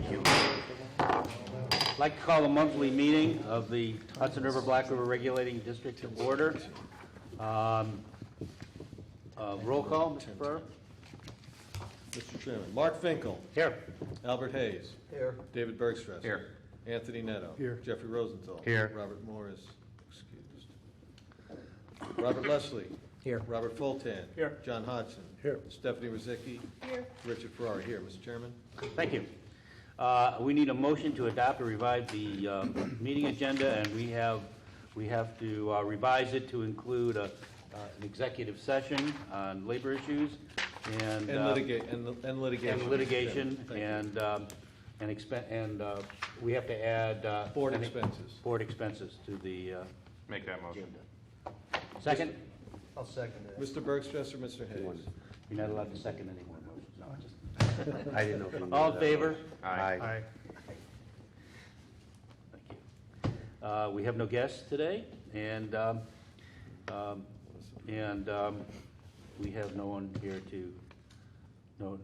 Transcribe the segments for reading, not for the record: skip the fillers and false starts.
Thank you. I'd like to call a monthly meeting of the Hudson River Black River Regulating District to order. Roll call, Mr. Burr. Mr. Chairman, Mark Finkel. Here. Albert Hayes. Here. David Bergstrasser. Here. Anthony Netto. Here. Jeffrey Rosenthal. Here. Robert Morris, excused. Robert Leslie. Here. Robert Fultan. Here. John Hodgson. Here. Stephanie Rozicki. Here. Richard Ferrari. Here, Mr. Chairman. Thank you. We need a motion to adopt or revive the meeting agenda, and we have to revise it to include an executive session on labor issues and litigation. and we have to add Board expenses. Board expenses to the Make that motion. agenda. Second. I'll second it. Mr. Bergstrasser, Mr. Hayes. You're not allowed to second any more motions. No, just. I didn't know if you knew All in that. favor? Aye. Thank you. We have no guests today, and we have no one here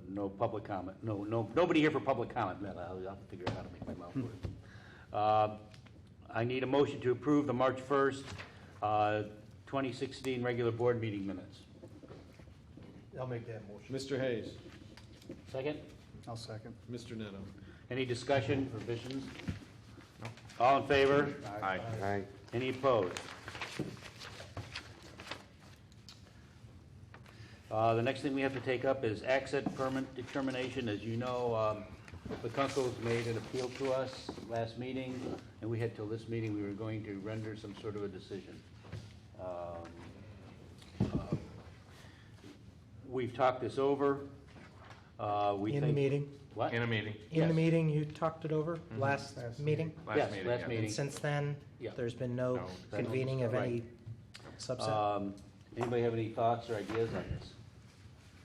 no public comment. Nobody here for public comment. I'll figure out how to make my mouth work. I need a motion to approve the March 1st, 2016 regular board meeting minutes. I'll make that motion. Mr. Hayes. Second? I'll second. Mr. Netto. Any discussion, revisions? No. All in favor? Aye. Aye. Any opposed? The next thing we have to take up is access permit determination. As you know, the Counsel made an appeal to us last meeting, and we had till this meeting we were going to render some sort of a decision. We've talked this over. In the meeting? What? In a meeting. In the Yes. meeting, you talked it over last meeting? Last meeting. last yeah. meeting. And since then, Yeah. there's been no No. convening of any subset? Anybody have any thoughts or ideas on this?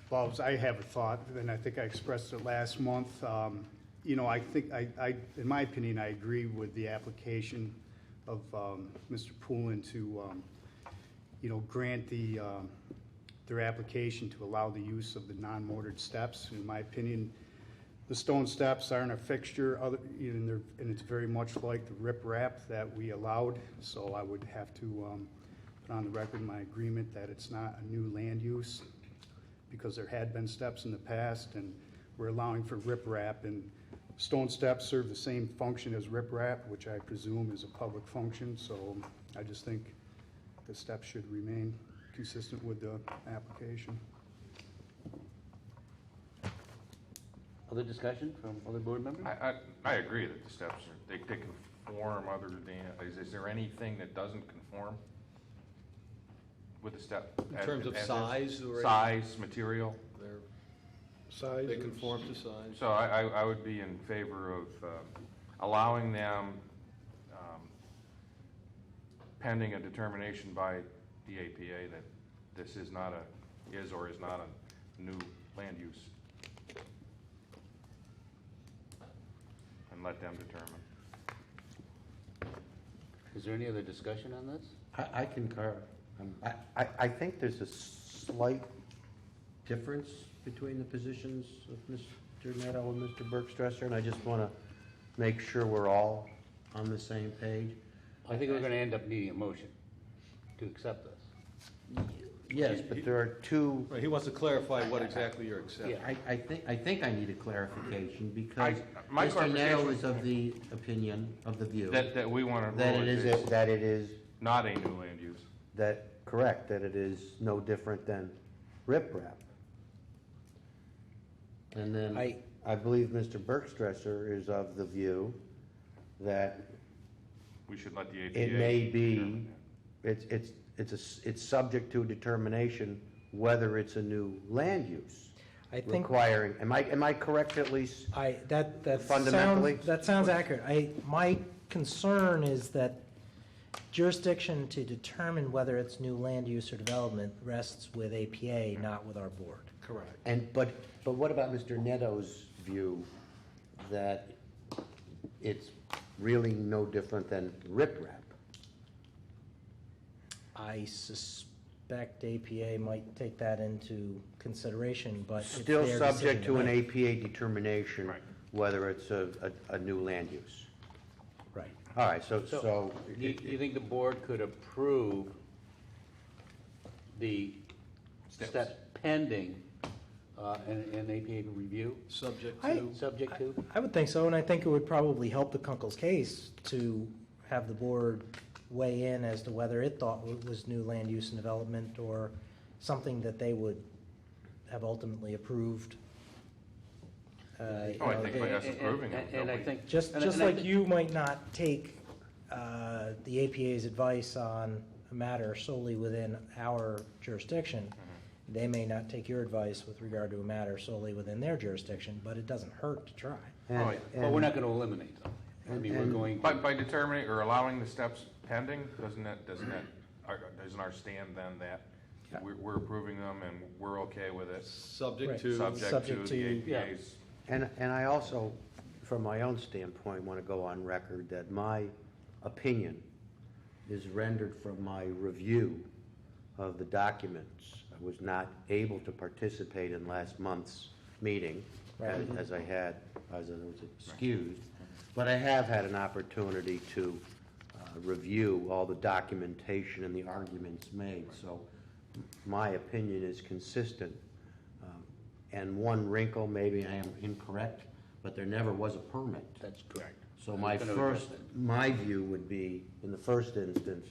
Well, I have a thought, and I think I expressed it last month. I think, in my opinion, I agree with the application of Mr. Poulin to, grant their application to allow the use of the non-mortared steps. In my opinion, the stone steps aren't a fixture, and it's very much like the riprap that we allowed. So I would have to put on the record my agreement that it's not a new land use, because there had been steps in the past, and we're allowing for riprap, and stone steps serve the same function as riprap, which I presume is a public function. So I just think the steps should remain consistent with the application. Other discussion from other board members? I agree that the steps they conform other than, is there anything that doesn't conform with the step? In terms of as is? size or? Size, material. They conform to size. So I would be in favor of allowing them, pending a determination by the APA that this is not or is not a new land use. And let them determine. Is there any other discussion on this? I concur. I think there's a slight difference between the positions of Mr. Netto and Mr. Bergstrasser, and I just want to make sure we're all on the same page. I think we're going to end up needing a motion to accept this. Yes, but there are two. Right, he wants to clarify what exactly you're accepting. Yeah. I think I need a clarification because My Mr. Netto clarification- is of the opinion, of the view That we want to that rule it is not a new land use. correct, that it is no different than riprap. And then I believe Mr. Bergstrasser is of the view that We should let the APA. it may be, determine it's subject to a determination whether it's a new land use. I think Requiring, am I correct at least? that Fundamentally? sounds accurate. My concern is that jurisdiction to determine whether it's new land use or development rests with APA, not with our board. Correct. But what about Mr. Netto's view that it's really no different than riprap? I suspect APA might take that into consideration, but it's Still their subject decision to an make. APA determination Right. whether it's a new land use. Right. All right, so. You think the board could approve the steps pending an APA review? Subject I- to, Subject to? I would think so, and I think it would probably help the Kunkel's case to have the board weigh in as to whether it thought it was new land use and development or something that they would have ultimately approved. Oh, I think by us approving it. And I think. Just and I like think- you might not take the APA's advice on a matter solely within our jurisdiction, they may not take your advice with regard to a matter solely within their jurisdiction, but it doesn't hurt to try. But we're not going to eliminate them. I mean, we're going. By determining or allowing the steps pending, doesn't our stand then that Yeah. we're approving them and we're okay with it? subject Right. to. Subject to the yeah. APA's. And I also, from my own standpoint, want to go on record that my opinion is rendered from my review of the documents. I was not able to participate in last month's meeting, Right. as I was excused, but I have had an opportunity to review all the documentation and the arguments made, so my opinion is consistent. And one wrinkle, maybe I am incorrect, but there never was a permit. That's correct. So my view would be, in the first instance,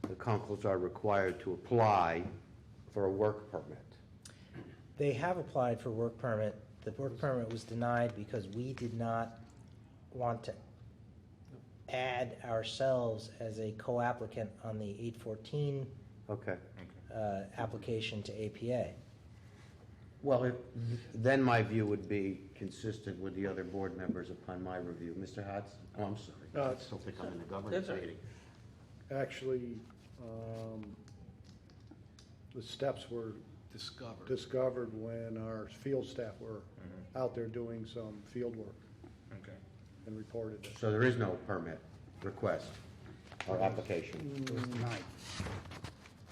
the Kunkels are required to apply for a work permit. They have applied for work permit. The work permit was denied because we did not want to add ourselves as a co-applicant on the 814 Okay. application to APA. Well, then my view would be consistent with the other board members upon my review. Mr. Hudson? Oh, I'm sorry. I still think I'm in the governance That's all right. meeting. Actually, the steps were discovered when our field staff were out there doing some field work Okay. and reported it. So there is no permit request or application? It was denied.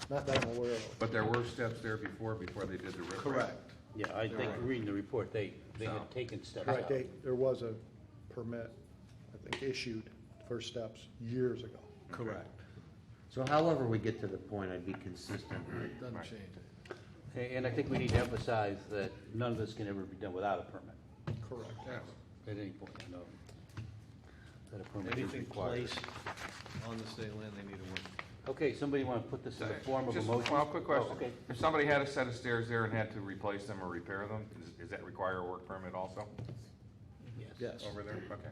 Not that I'm aware of. But there were steps there before they did the rip. Correct. Yeah, I think reading the report, they had taken steps out. Right, there was a permit, I think, issued for steps years ago. Correct. So however we get to the point, I'd be consistent. Doesn't Right. change it. And I think we need to emphasize that none of this can ever be done without a permit Correct. Yes. at any point, no. That a permit is Anything required. placed on the state land, they need to work. Okay, somebody want to put this in the form of a Just motion? Well, quick question. Oh, okay. If somebody had a set of stairs there and had to replace them or repair them, does that require a work permit also Yes. over there? Okay.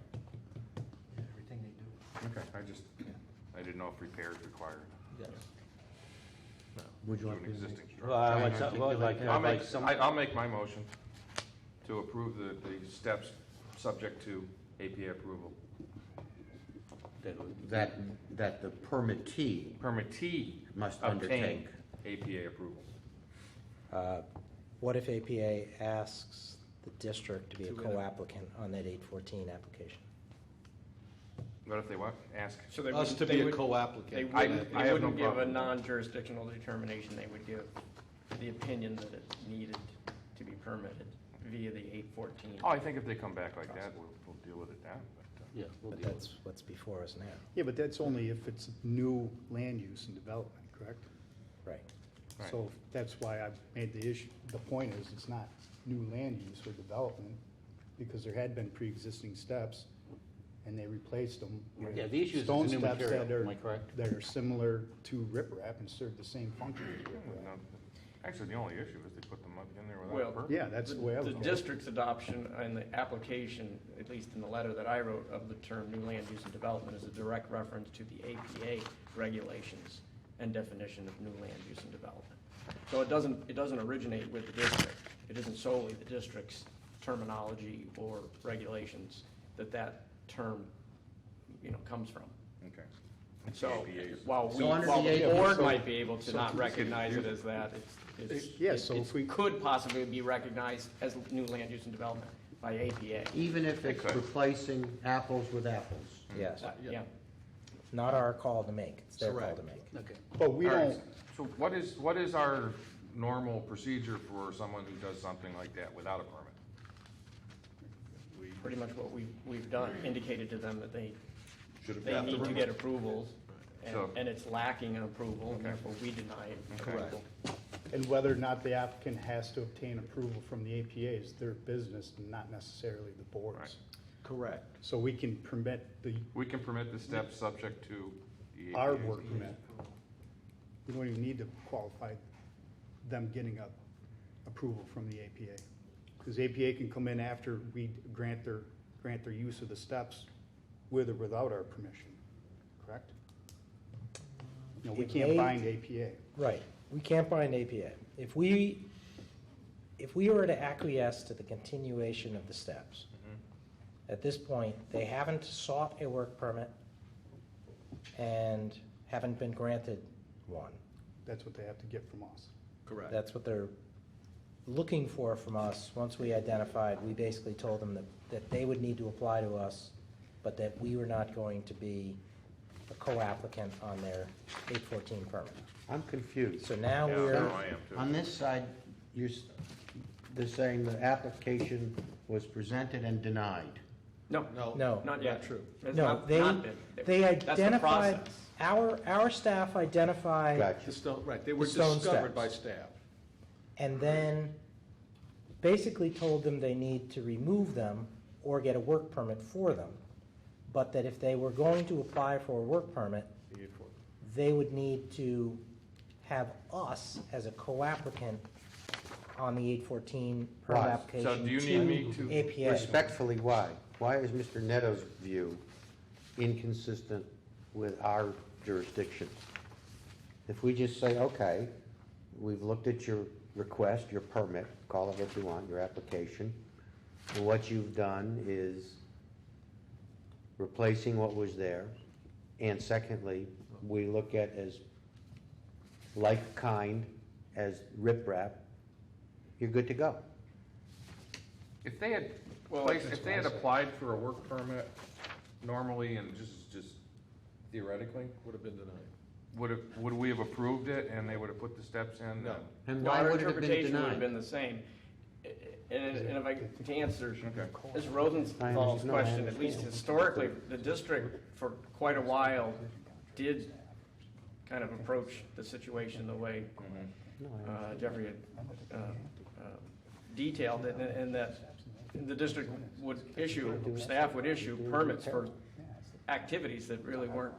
Everything they do. Okay, I didn't know if repairs required Yes. Would you to like an to make? existing Well, I'd like structure. some- well, I'd like- I'll I'd like make, some- I'll make my motion to approve the steps subject to APA approval. That the permittee Permittee must obtain undertake. APA approval. What if APA asks the district to be a To enter. co-applicant on that 814 application? What if they what? Ask? So they Us wouldn't- to they be a would- co-applicant. They I wouldn't, have they no wouldn't give a problem. non-jurisdictional determination, they would give the opinion that it needed to be permitted via the 814. Oh, I think if they come back like that, we'll deal with it then. Yeah, we'll But deal with that's what's before us now. Yeah, but that's only if it's new land use and development, correct? Right. Right. So that's why I made the issue, the point is, it's not new land use or development, because there had been pre-existing steps, and they replaced them with Yeah, the issue is stone it's new steps material, that are- am I correct? That are similar to riprap and serve the same function as No, riprap. Actually, the only issue is they put them up in there without Well, a permit. Yeah, that's the way I The look at it. district's adoption and the application, at least in the letter that I wrote of the term new land use and development, is a direct reference to the APA regulations and definition of new land use and development. So it doesn't originate with the district. It isn't solely the district's terminology or regulations that term, comes from. Okay. So APA's. while So under while the the APA board so- might be able to so not to- recognize it as that, Yeah, so if we- it could possibly be recognized as new land use and development by APA. Even if it's Okay. replacing apples with apples. Yes. Yeah. Not our call to make. It's their call Correct. to make. Okay. But we All right, don't, So what is our normal procedure for someone who does something like that without a permit? pretty much what we've done, indicated to them that they Should need to get approvals, So- and it's lacking an approval, and therefore we deny approval. And whether or not the applicant has to obtain approval from the APA is their business, and not necessarily the board's. Right. Correct. So we can permit We can permit the steps subject to the our APA. work permit. We don't even need to qualify them getting a approval from the APA. Because APA can come in after we grant their use of the steps with or without our permission, correct? No, we If can't they- bind APA. Right, we can't bind APA. If we were to acquiesce to the continuation of the steps, at this point, they haven't sought a work permit and haven't been granted one. That's what they have to get from us. Correct. That's what they're looking for from us. Once we identified, we basically told them that they would need to apply to us, but that we were not going to be a co-applicant on their 814 permit. I'm confused. So now Yeah, we're, no, I am too. On this side, they're saying the application was presented and denied. No, no, not yet. Not true. It's no, not they been. That's the identified, process. our staff identified, Gotcha. The stone, right, they were The stone discovered steps. by staff. and then basically told them they need to remove them or get a work permit for them, but that if they were going to apply for a work permit, they would need to have us as a co-applicant on the 814 permit Why? application So do you need me to APA. Respectfully, why? Why is Mr. Neto's view inconsistent with our jurisdiction? If we just say, okay, we've looked at your request, your permit, call it what you want, your application, and what you've done is replacing what was there, and secondly, we look at as like kind as riprap, you're good to go. If they had, Well, if they had applied for a work permit normally and just theoretically, Would have been denied. would we have approved it and they would have put the steps in? No. And No, why our would it have been interpretation would have denied? been the same. And if I can answer Okay. Ms. Rosenthal's No, I question, at least understand. historically, the district for quite a while did kind of approach the situation the way No, I Jeffrey had detailed it, and that the district would issue, staff would issue permits for activities that really weren't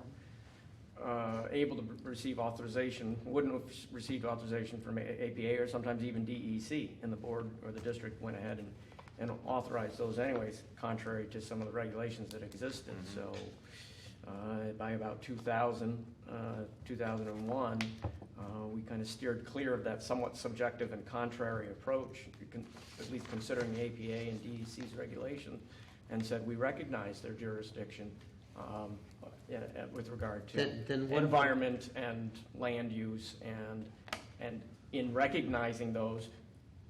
able to receive authorization, wouldn't have received authorization from APA or sometimes even DEC, and the board or the district went ahead and authorized those anyways, contrary to some of the regulations that existed. So by about 2000, 2001, we kind of steered clear of that somewhat subjective and contrary approach, at least considering the APA and DEC's regulation, and said we recognize their jurisdiction with regard to Then what environment and land use, and in recognizing those,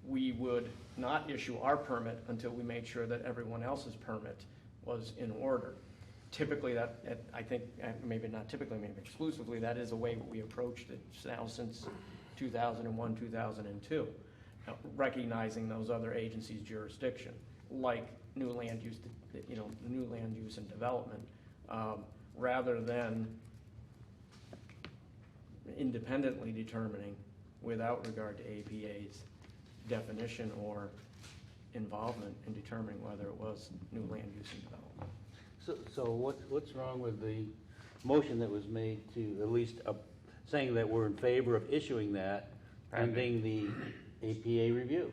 we would not issue our permit until we made sure that everyone else's permit was in order. Typically, I think, maybe not typically, maybe exclusively, that is the way we approached it now since 2001, 2002, recognizing those other agencies' jurisdiction, like new land use, new land use and development, rather than independently determining, without regard to APA's definition or involvement in determining whether it was new land use and development. So what's wrong with the motion that was made to at least saying that we're in favor of issuing that pending the APA review?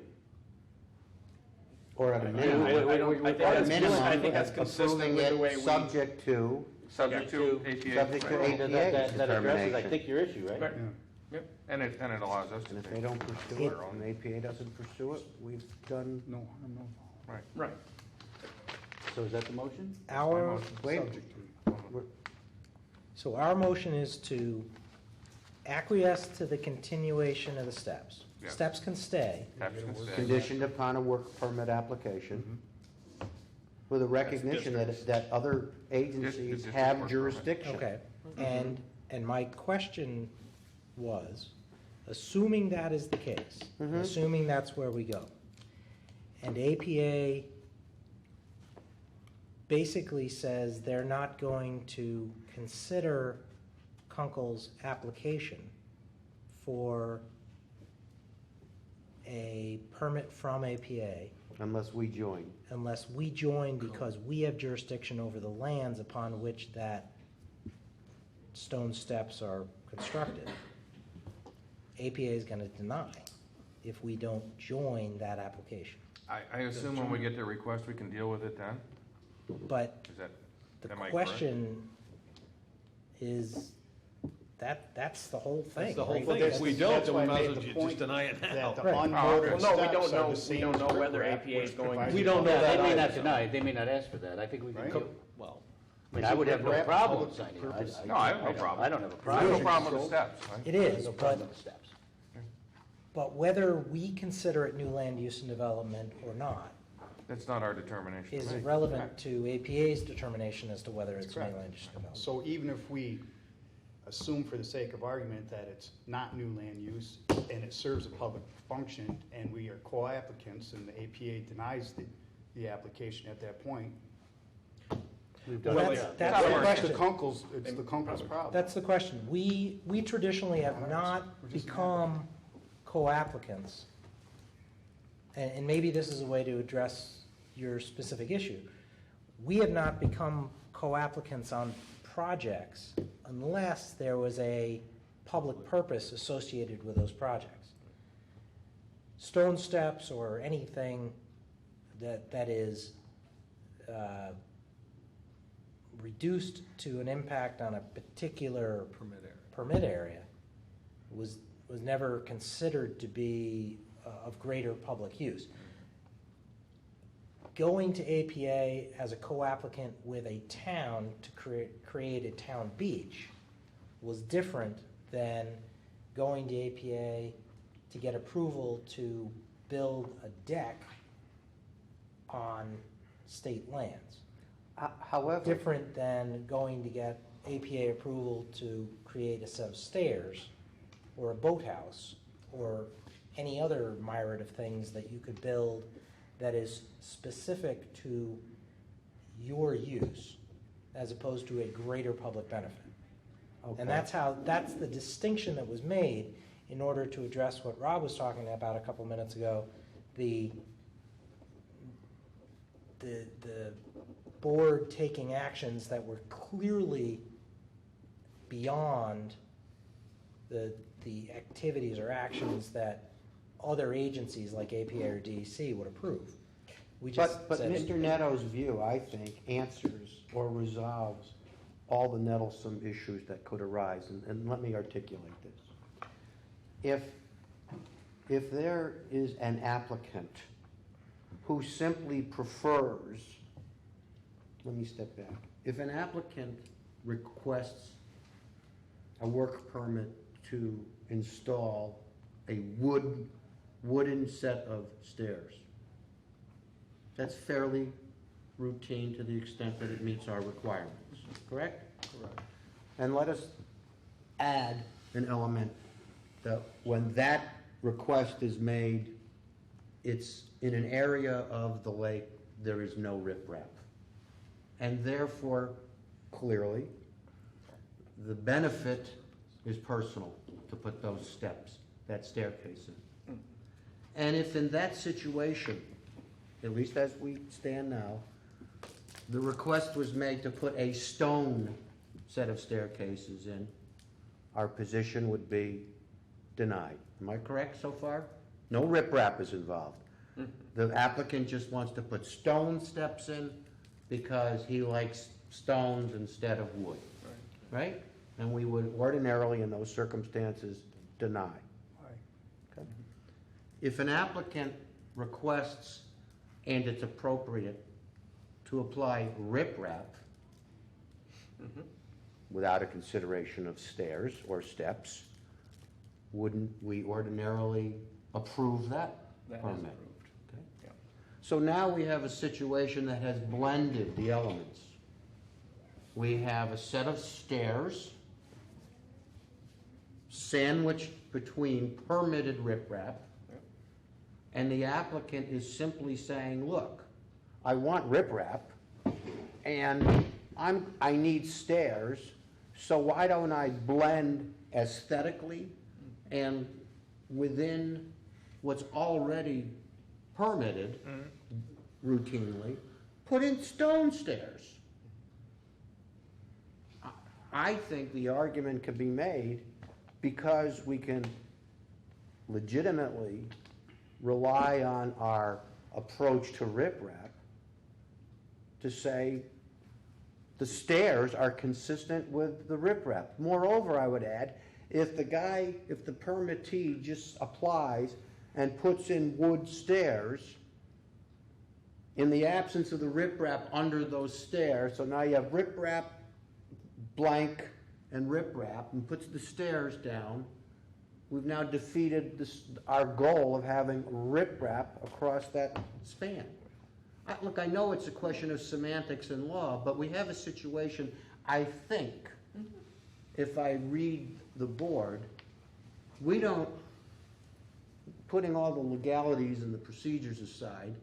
Or at a I minimum, think at a that's minimum, consistent approving with the way it we. subject to, Subject to APA. subject to right. APA's That addresses, I determination. think, your issue, right? Right. Yeah. Yep. And it allows us to And if take. they don't pursue it, and APA doesn't pursue it, we've done, No harm, no foul. Right. Right. So is that the motion? Our, wait, Subject to. so our motion is to acquiesce to the continuation of the steps. Yeah. Steps can stay, Steps can stay. conditioned upon a work permit application, with a recognition that other agencies district have work permit. jurisdiction. okay. And my question was, assuming that is the case, assuming that's where we go, and APA basically says they're not going to consider Kunkel's application for a permit from APA Unless we join. unless we join, because we have jurisdiction over the lands upon which that stone steps are constructed. APA is going to deny if we don't join that application. I assume when we get the request, we can deal with it then? But Is that, the am I correct? question is, that's the whole thing. That's the whole right? thing. That's- If we don't, That's then why we I might as made well the just point deny it now. that the Right. unmortared Well, no, we steps don't are know- the we same don't as know whether riprap, APA is which going to- provides We you don't know Yeah, that they may either, not so. deny it, they may not ask for that, I think we can Right. do. Well, I mean, I would have no Riprap, problem public signing it. purpose. No, I have no problem. I don't have a I have problem. no problem with the steps. It is, No but, problem with the steps. but whether we consider it new land use and development or not That's not our determination. is Right. irrelevant to APA's determination as to whether it's new correct. land use and development. So even if we assume for the sake of argument that it's not new land use and it serves a public function and we are co-applicants and the APA denies the application at that point, We've Well, done that's, that. that's the Well, it's the question. Kunkel's, it's the Kunkel's problem. That's the question. We traditionally have not become co-applicants. And maybe this is a way to address your specific issue. We have not become co-applicants on projects unless there was a public purpose associated with those projects. Stone steps or anything that is reduced to an impact on a particular permit area was never considered to be of greater public use. Going to APA as a co-applicant with a town to create a town beach was different than going to APA to get approval to build a deck on state lands. However, Different than going to get APA approval to create a set of stairs or a boathouse or any other myriad of things that you could build that is specific to your use as opposed to a greater public benefit. okay. And that's the distinction that was made in order to address what Rob was talking about a couple minutes ago, the board taking actions that were clearly beyond the activities or actions that other agencies like APA or DEC would approve. We just But said, Mr. Netto's view, I think, answers or resolves all the nettlesome issues that could arise, and let me articulate this. If there is an applicant who simply prefers, let me step back. If an applicant requests a work permit to install a wooden set of stairs, that's fairly routine to the extent that it meets our requirements, correct? Correct. And let us add an element that when that request is made, it's in an area of the lake, there is no riprap. And therefore, clearly, the benefit is personal to put those steps, that staircase in. And if in that situation, at least as we stand now, the request was made to put a stone set of staircases in, our position would be denied. Am I correct so far? No riprap is involved. The applicant just wants to put stone steps in because he likes stones instead of wood, right? And we would ordinarily, in those circumstances, deny. Okay. If an applicant requests, and it's appropriate, to apply riprap without a consideration of stairs or steps, wouldn't we ordinarily approve that That is permit? approved. Okay. Yeah. So now we have a situation that has blended the elements. We have a set of stairs sandwiched between permitted riprap, and the applicant is simply saying, look, I want riprap, and I need stairs, so why don't I blend aesthetically and within what's already permitted routinely, put in stone stairs? I think the argument could be made because we can legitimately rely on our approach to riprap to say the stairs are consistent with the riprap. Moreover, I would add, if the permittee just applies and puts in wood stairs in the absence of the riprap under those stairs, so now you have riprap, blank, and riprap, and puts the stairs down, we've now defeated our goal of having riprap across that span. Look, I know it's a question of semantics and law, but we have a situation, I think, if I read the board, we don't, putting all the legalities and the procedures aside,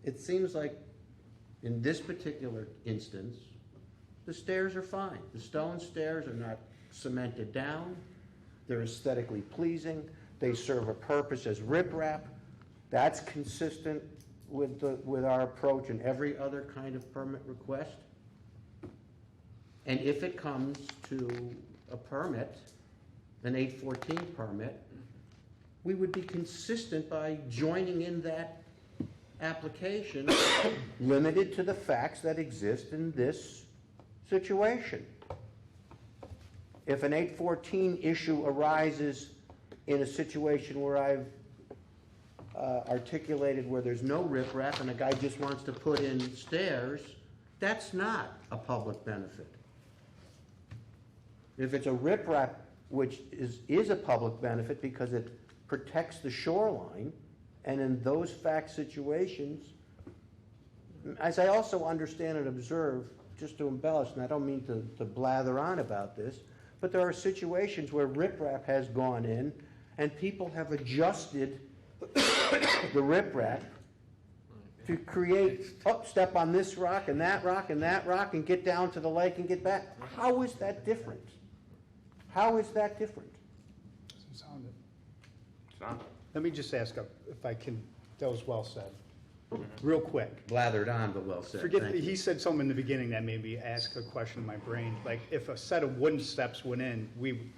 it seems like in this particular instance, the stairs are fine. The stone stairs are not cemented down. They're aesthetically pleasing. They serve a purpose as riprap. That's consistent with our approach in every other kind of permit request. And if it comes to a permit, an 814 permit, we would be consistent by joining in that application limited to the facts that exist in this situation. If an 814 issue arises in a situation where I've articulated where there's no riprap and a guy just wants to put in stairs, that's not a public benefit. If it's a riprap, which is a public benefit because it protects the shoreline, and in those fact situations, as I also understand and observe, just to embellish, and I don't mean to blather on about this, but there are situations where riprap has gone in and people have adjusted the riprap to create, step on this rock and that rock and that rock and get down to the lake and get back. How is that different? How is that different? Doesn't sound it. It's not. Let me just ask, if I can, that was well said. Real quick. Blathered on, but well said. Forget, Thank you. he said something in the beginning that made me ask a question in my brain. Like, if a set of wooden steps went in,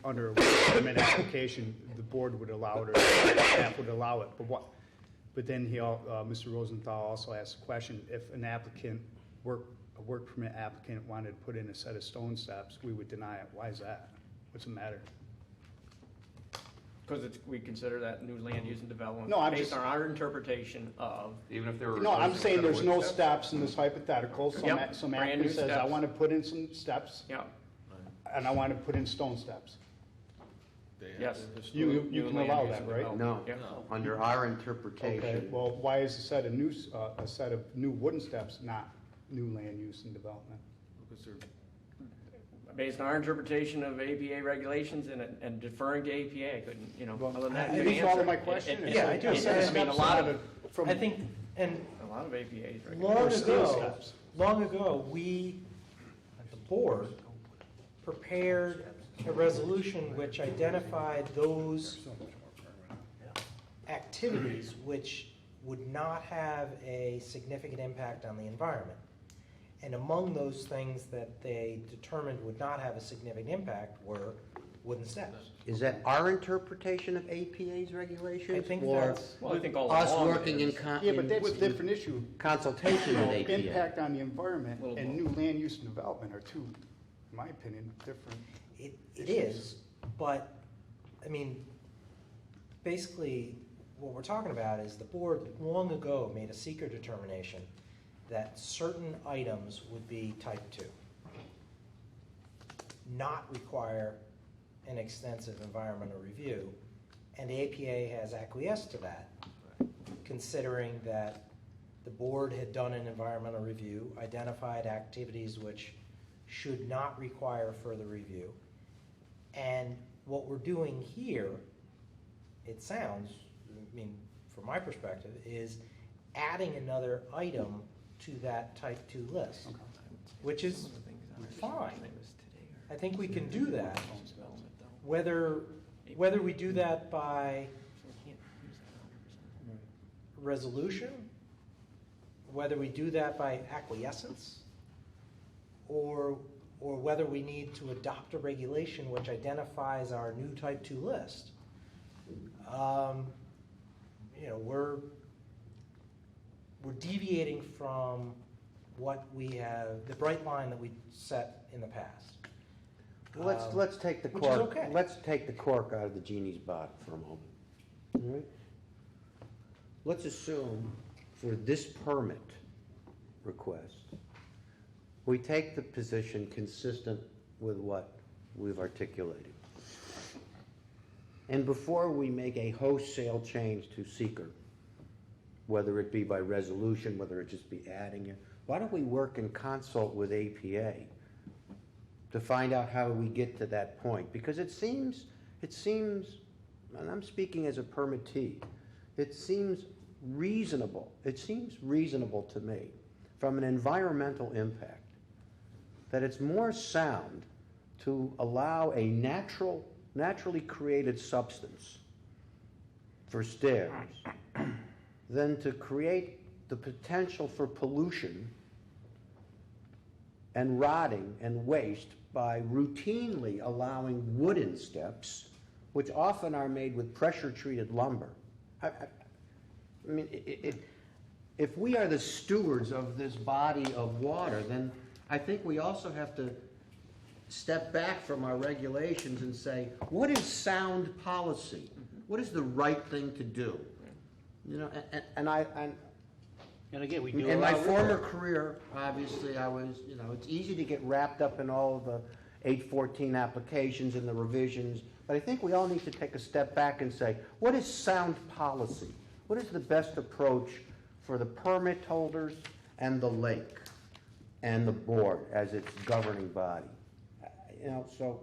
under a permit application, the board would allow it, or staff would allow it. But then Mr. Rosenthal also asked a question, if an applicant, a work permit applicant wanted to put in a set of stone steps, we would deny it. Why is that? What's the matter? Because we consider that new land use and development No, I'm based just- on our interpretation of, Even if there were. No, I'm a saying set of there's wood no steps in this hypothetical. Some Yep, some brand applicant new says, I steps. want to put in some steps, yeah, and I want to put in stone steps. yes. You New can land allow use that, and right? development. No, Yeah. under our Okay, interpretation. well, why is a set of new wooden steps not new land use and development? Based on our interpretation of APA regulations and deferring to APA, couldn't, other than that. I good think follow answer. my question? It- Yeah, I do. I mean, a lot of, From I think, and a lot of APAs, right? long steel ago, steps. we, at the board, prepared a resolution which identified those activities which would not have a significant impact on the environment. And among those things that they determined would not have a significant impact were wooden steps. Is that our interpretation of APA's regulations? I think or that's- Well, I think all us along working it is. Yeah, but that's a different issue. consultation with APA? Impact on the environment Little and both. new land use and development are two, in my opinion, different. It is, but, I mean, basically, what we're talking about is the board long ago made a seeker determination that certain items would be type 2, not require an extensive environmental review, and the APA has acquiesced to that, considering that the board had done an environmental review, identified activities which should not require further review, and what we're doing here, it sounds, I mean, from my perspective, is adding another item to that type 2 list. which is fine. I think we can do that. Whether we do that by resolution, whether we do that by acquiescence, or whether we need to adopt a regulation which identifies our new type 2 list. We're deviating from what we have, the bright line that we set in the past. Let's take the which is cork. okay. Let's take the cork out of the genie's bottle for a moment. All right? Let's assume for this permit request, we take the position consistent with what we've articulated. And before we make a wholesale change to seeker, whether it be by resolution, whether it just be adding it, why don't we work and consult with APA to find out how we get to that point? Because it seems, and I'm speaking as a permittee, it seems reasonable to me from an environmental impact that it's more sound to allow a naturally created substance for stairs than to create the potential for pollution and rotting and waste by routinely allowing wooden steps, which often are made with pressure-treated lumber. I mean, if we are the stewards of this body of water, then I think we also have to step back from our regulations and say, what is sound policy? What is the right thing to do? And again, we do in my allow former riprap. career, obviously, I was, it's easy to get wrapped up in all of the 814 applications and the revisions, but I think we all need to take a step back and say, what is sound policy? What is the best approach for the permit holders and the lake and the board as its governing body? So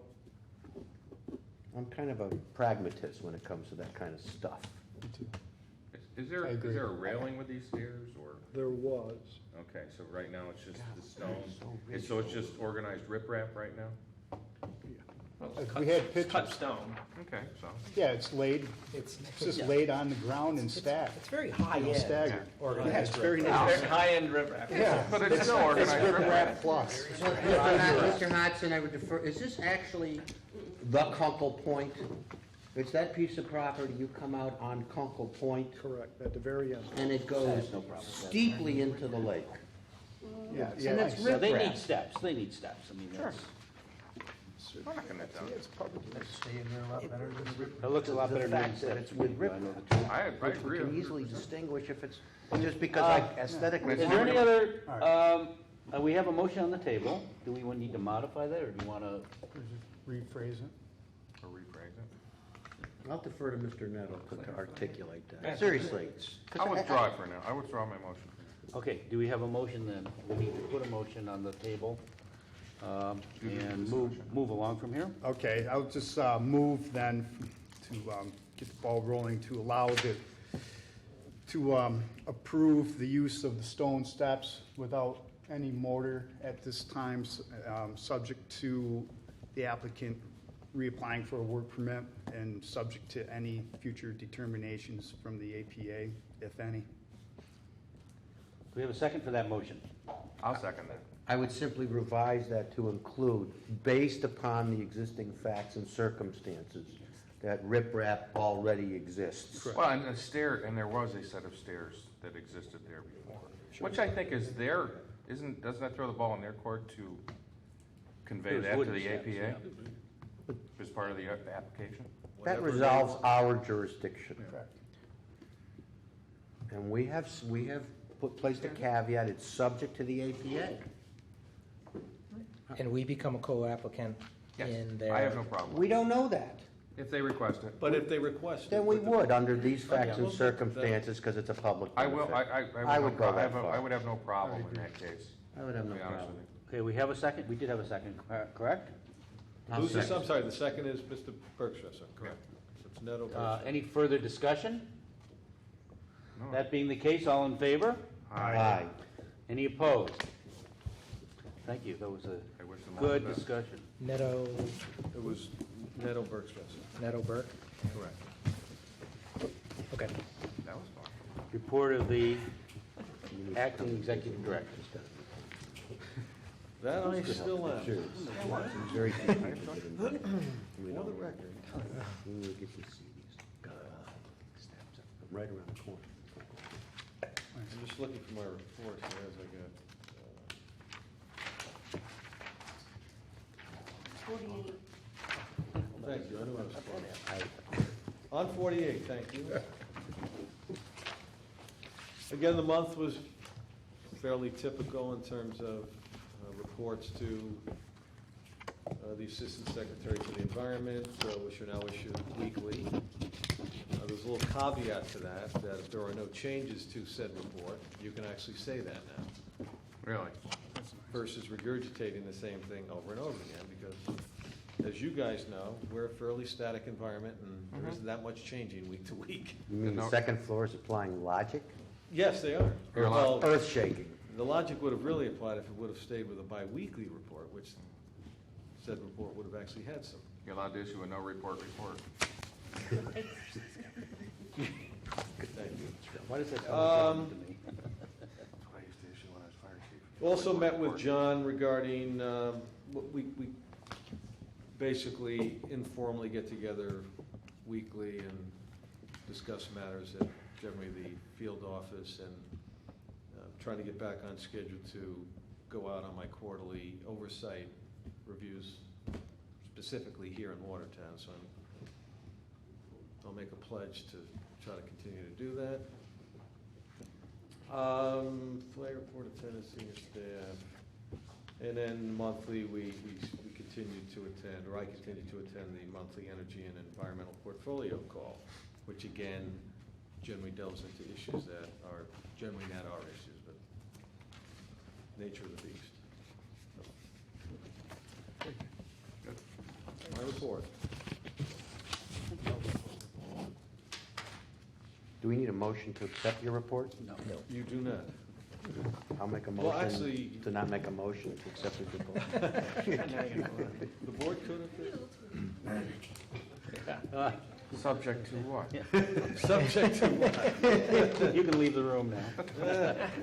I'm kind of a pragmatist when it comes to that kind of stuff. Is there a railing with these stairs, or? There was. Okay, so right now it's just the stone, so it's just organized riprap right now? We had pictures. Cut stone. Okay, so. Yeah, it's laid, it's just laid on the ground and stacked. It's very high-end. Staggered. organized Yeah, it's very riprap. nice. Very high-end riprap. Yeah. But it's still It's organized riprap. riprap plus. Mr. Hudson, I would defer, is this actually the Kunkel Point? It's that piece of property, you come out on Kunkel Point, Correct, at the very end. and it goes steeply into the lake. Yeah, And yeah. it's So they riprap. need steps, I mean, that's, I'm not gonna doubt it. It's public. it looks a lot better The than fact that steps. it's with I know riprap. the truth. I Which agree. we can easily distinguish if it's, just because aesthetically. Is there any other, we have a motion on the table, do we need to modify that, or do you want to? Rephrase it. Or rephrase it. I'll defer to Mr. Nettle to articulate that. Seriously. I'll withdraw it for now. I withdraw my motion. Okay, do we have a motion then? We need to put a motion on the table and move along from here. Okay, I'll just move then to get the ball rolling to allow to approve the use of the stone steps without any mortar at this time, subject to the applicant reapplying for a work permit and subject to any future determinations from the APA, if any. Do we have a second for that motion? I'll second that. I would simply revise that to include, based upon the existing facts and circumstances, that riprap already exists. Well, and there was a set of stairs that existed there before, which I think is doesn't that throw the ball in their court to convey There's that to wooden the steps, APA yeah. as part of the application? That resolves our jurisdiction. Correct. And we have placed a caveat, it's subject to the APA. And we become a co-applicant Yes, in their. I have no problem. We don't know that. If they request it. But if they request it. Then we with the- would, under these facts and well, circumstances, because it's a public I will, benefit. I would go that far. I would have no problem in that case, I would have to no be honest problem. with you. Okay, we have a second, we did have a second, correct? I'll Who's this? second. I'm sorry, the second is Mr. Bergstresser, correct? It's Neto Bergstresser. Any further discussion? No. That being the case, all in favor? Aye. Any opposed? Thank you, that was a I wish them all the good best. discussion. Neto, It was Neto Bergstresser. Neto Burke? Correct. Okay. That was fun. Report of the acting executive director. That I still am. Very For the record. Right around the corner. I'm just looking for my report here as I go. 48. Thank you, I knew I was close. On 48, thank you. Again, the month was fairly typical in terms of reports to the Assistant Secretary for the Environment, which are now issued weekly. There's a little caveat to that, that if there are no changes to said report, you can actually say that now, Really? versus regurgitating the same thing over and over again, because as you guys know, we're a fairly static environment, and there isn't that much changing week to week. You mean the second floor is applying logic? Yes, they are. You're allowed- Well, Earth shaking. the logic would have really applied if it would have stayed with a bi-weekly report, which said report would have actually had some. You're allowed to issue a no report report. Thank you. Why does that sound to me? That's what I used to issue when I was fire chief. Also met with John regarding, we basically informally get together weekly and discuss matters at generally the field office, and trying to get back on schedule to go out on my quarterly oversight reviews, specifically here in Watertown. So I'll make a pledge to try to continue to do that. Flag report attendance, senior staff. And then monthly, we continue to attend, or I continue to attend the monthly energy and environmental portfolio call, which again, generally delves into issues that are generally not our issues, but nature of the beast. My report. Do we need a motion to accept your report? No. You do not. I'll make a Well, actually- motion to not make a motion to accept the report. Now you can vote on it. The board could have. Subject to what? Subject to what? You can leave the room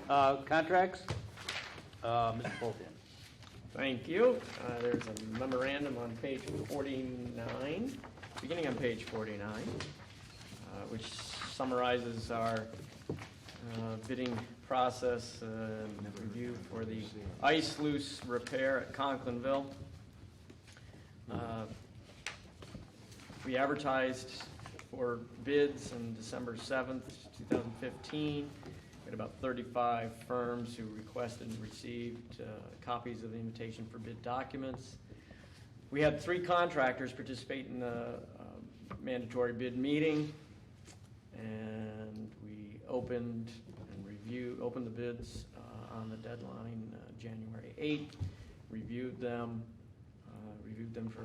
now. Contracts? Mr. Fulton. Thank you. There's a memorandum on page 49, beginning on page 49, which summarizes our bidding process and review for the ice sluice repair at Conklinville. We advertised for bids on December 7th, 2015. We had about 35 firms who requested and received copies of the invitation for bid documents. We had 3 contractors participate in the mandatory bid meeting, and we opened the bids on the deadline January 8th, reviewed them for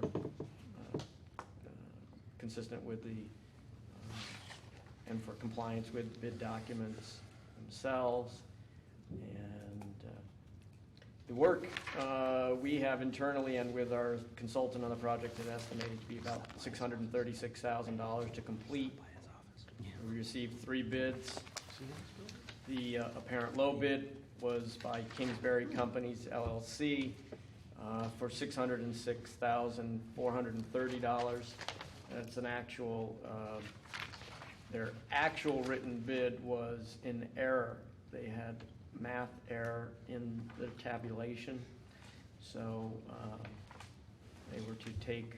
consistent with the and for compliance with bid documents themselves. And the work we have internally and with our consultant on the project is estimated to be about $636,000 to complete. We received 3 bids. The apparent low bid was by Kingsbury Companies LLC for $606,430. That's an actual, their actual written bid was in error. They had math error in the tabulation. So they were to take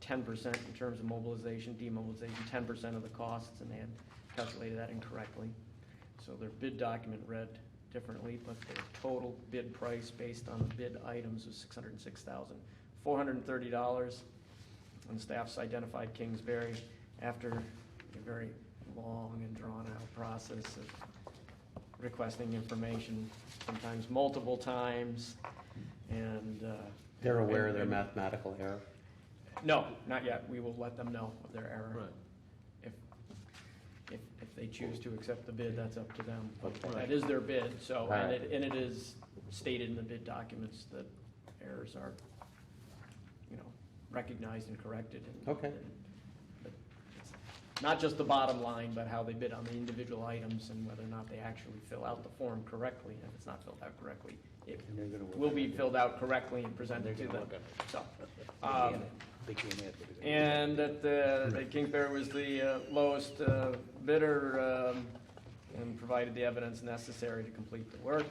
10% in terms of mobilization, demobilization, 10% of the costs, and they had calculated that incorrectly. So their bid document read differently, but their total bid price based on the bid items was $606,430. And staff's identified Kingsbury after a very long and drawn-out process of requesting information, sometimes multiple times, and They're aware of their mathematical error? no, not yet. We will let them know of their error. Right. If they choose to accept the bid, that's up to them. But Right. that is their bid, so, Right. and it is stated in the bid documents that errors are, recognized and corrected. Okay. But it's not just the bottom line, but how they bid on the individual items and whether or not they actually fill out the form correctly. And if it's not filled out correctly, it And they're gonna work will on be it. filled out correctly and presented They're to gonna them. work on it. So, They can't have it. and that Kingsbury was the lowest bidder and provided the evidence necessary to complete the work.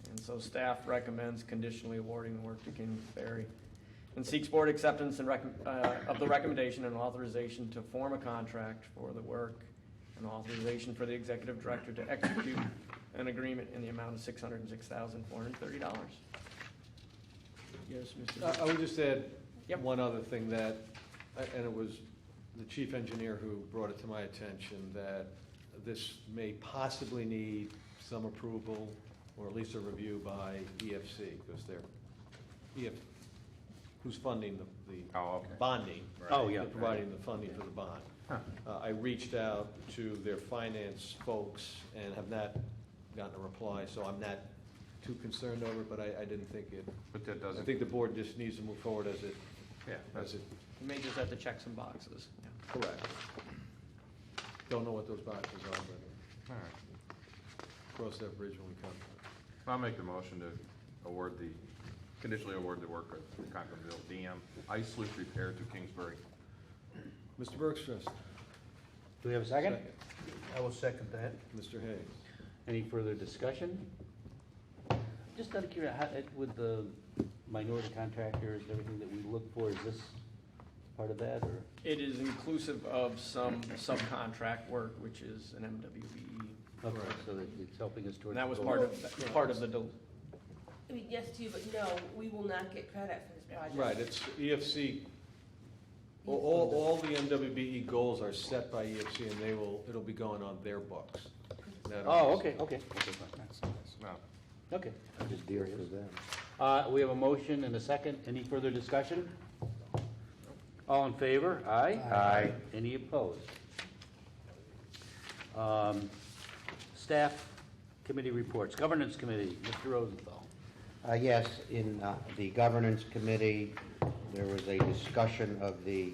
And so staff recommends conditionally awarding the work to Kingsbury and seeks board acceptance and of the recommendation and authorization to form a contract for the work and authorization for the executive director to execute an agreement in the amount of $606,430. Yes, Mr. I would just add Yep. one other thing that, and it was the chief engineer who brought it to my attention, that this may possibly need some approval or at least a review by EFC, because they're, who's funding the Oh, okay. bonding. Oh, yeah. They're providing the funding for the bond. I reached out to their finance folks and have not gotten a reply, so I'm not too concerned over it, but I didn't think it, But that I doesn't, think the board just needs to move forward as it, yeah, that's, as it, You may just have to check some boxes. correct. Don't know what those boxes are, but all right. cross that bridge when we come to it. I'll make the motion to conditionally award the work of the Conklinville DM ice sluice repair to Kingsbury. Mr. Bergstress. Do we have a second? I will second that. Mr. Hayes. Any further discussion? Just out of curiosity, with the minority contractors, everything that we look for, is this part of that, or? It is inclusive of some subcontract work, which is an MWBE. Okay, so that it's helping us towards. And that was the part of the, I mean, yes too, but no, we will not get credit for this project. Right, it's EFC, all the MWBE goals are set by EFC, and it'll be going on their books. Oh, okay, okay. Okay, fine. No, Okay. Just dear for them. We have a motion and a second. Any further discussion? All in favor? Aye? Aye. Any opposed? Staff committee reports. Governance committee, Mr. Rosenthal. Yes, in the governance committee, there was a discussion of the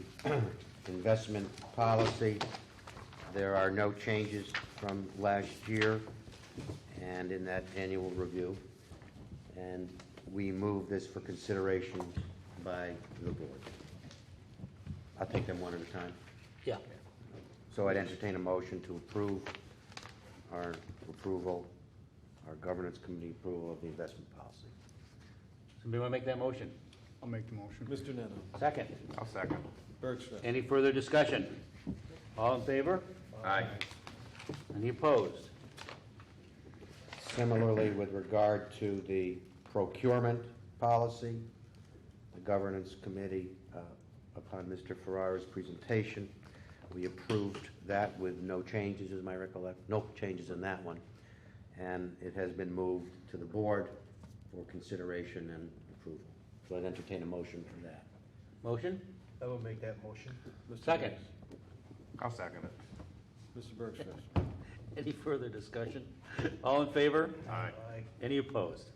investment policy. There are no changes from last year and in that annual review. And we move this for consideration by the board. I'll take them one at a time. Yeah. So I'd entertain a motion to approve our governance committee approval of the investment policy. Somebody want to make that motion? I'll make the motion. Mr. Neto. Second. I'll second. Bergstress. Any further discussion? All in favor? Aye. Any opposed? Similarly, with regard to the procurement policy, the governance committee, upon Mr. Ferrara's presentation, we approved that with no changes, as my recollection, no changes in that one. And it has been moved to the board for consideration and approval. So I'd entertain a motion for that. Motion? I will make that motion. Mr. Second. Hayes. I'll second it. Mr. Bergstress. Any further discussion? All in favor? Aye. Any opposed?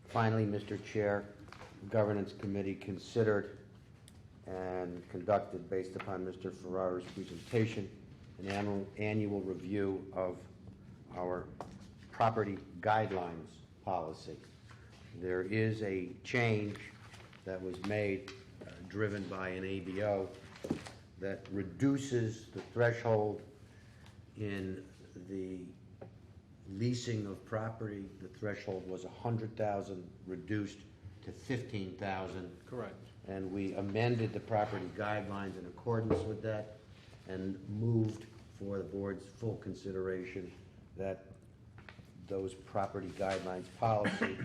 Finally, Mr. Chair, governance committee considered and conducted, based upon Mr. Ferrara's presentation, an annual review of our property guidelines policy. There is a change that was made, driven by an ABO, that reduces the threshold in the leasing of property. The threshold was 100,000, reduced to 15,000. Correct. And we amended the property guidelines in accordance with that and moved for the board's full consideration that those property guidelines policy,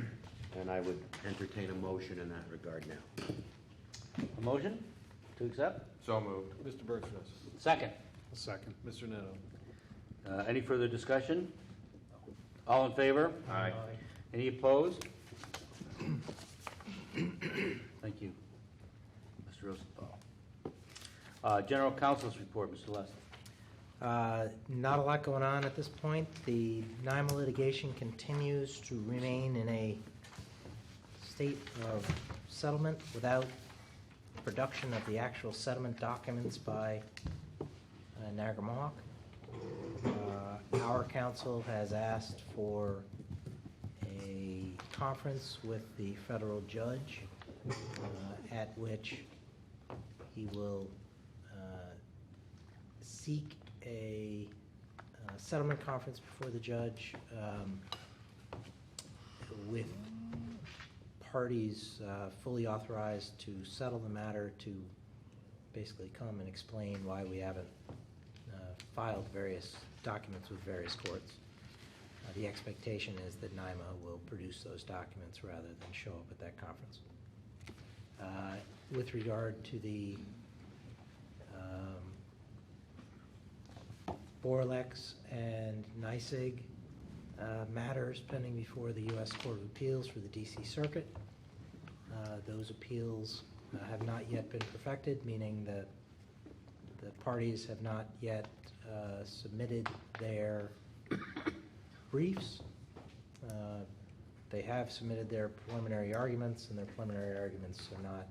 and I would entertain a motion in that regard now. A motion to accept? So moved. Mr. Bergstress. Second. A second. Mr. Neto. Any further discussion? All in favor? Aye. Any opposed? Thank you, Mr. Rosenthal. General Counsel's report, Mr. Lester. Not a lot going on at this point. The NYMA litigation continues to remain in a state of settlement without production of the actual settlement documents by Niagara Mohawk. Our counsel has asked for a conference with the federal judge at which he will seek a settlement conference before the judge with parties fully authorized to settle the matter, to basically come and explain why we haven't filed various documents with various courts. The expectation is that NYMA will produce those documents rather than show up at that conference. With regard to the Borlex and NYSEG matters pending before the U.S. Court of Appeals for the D.C. Circuit, those appeals have not yet been perfected, meaning that the parties have not yet submitted their briefs. They have submitted their preliminary arguments, and their preliminary arguments are not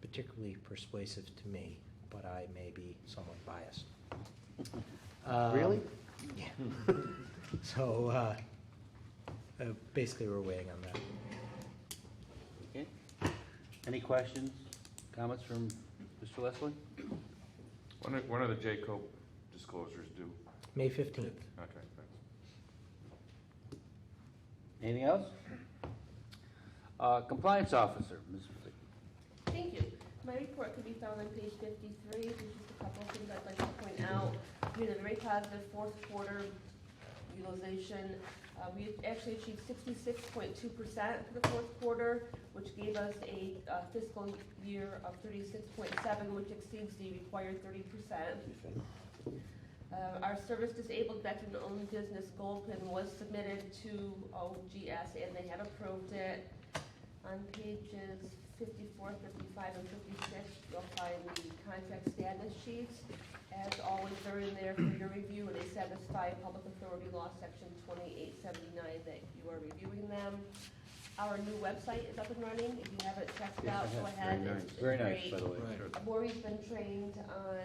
particularly persuasive to me, but I may be somewhat biased. Really? Yeah. So basically, we're waiting on that. Okay. Any questions, comments from Mr. Leslie? When are the J-COPE disclosures due? May 15th. Okay, thanks. Anything else? Compliance officer, Ms. Flick. Thank you. My report can be found on page 53. There's just a couple of things I'd like to point out. We had a very positive fourth quarter utilization. We actually achieved 66.2% for the fourth quarter, which gave us a fiscal year of 36.7, which exceeds the required 30%. Our service disabled veteran-owned business gold pin was submitted to OGS, and they have approved it. On pages 54, 55, and 56, you'll find the contract status sheets. As always, they're in there for your review, and they satisfy Public Authority Law Section 2879 that you are reviewing them. Our new website is up and running. If you haven't checked it out, go ahead. It's Very nice, great. by the way. Right. Maureen's been trained on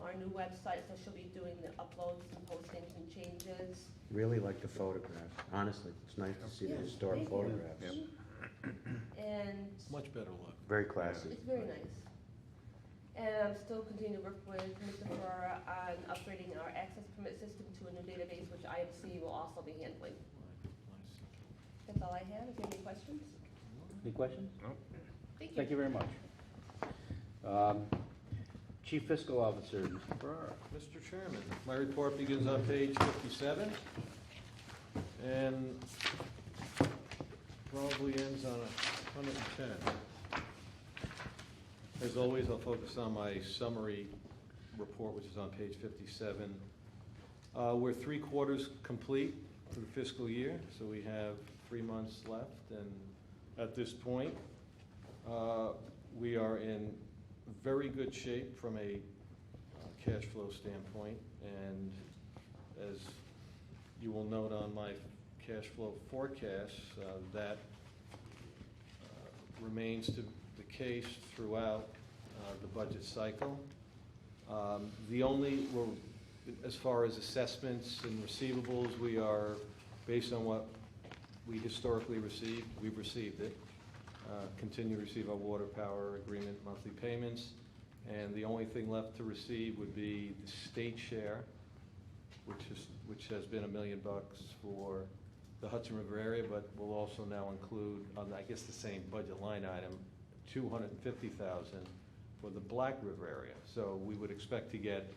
our new website, so she'll be doing the uploads and postings and changes. Really like the photographs. Honestly, it's nice to see the Yeah, historic thank you. photographs. And Much better look. Very classy. it's very nice. And I'm still continuing to work with Mr. Ferrara on upgrading our access permit system to a new database, which IMC will also be handling. That's all I have. If you have any questions? Any questions? No? Thank you very much. Chief Fiscal Officer, Mr. Ferrara. Mr. Chairman, my report begins on page 57 and probably ends on 110. As always, I'll focus on my summary report, which is on page 57. We're 3/4 complete for the fiscal year, so we have 3 months left, and at this point, we are in very good shape from a cash flow standpoint, and as you will note on my cash flow forecast, that remains to the case throughout the budget cycle. The only, as far as assessments and receivables, we are, based on what we historically received, we've received it. Continue to receive our water power agreement monthly payments, and the only thing left to receive would be the state share, which has been $1 million for the Hudson River area, but will also now include, on I guess the same budget line item, $250,000 for the Black River area. So we would expect to get,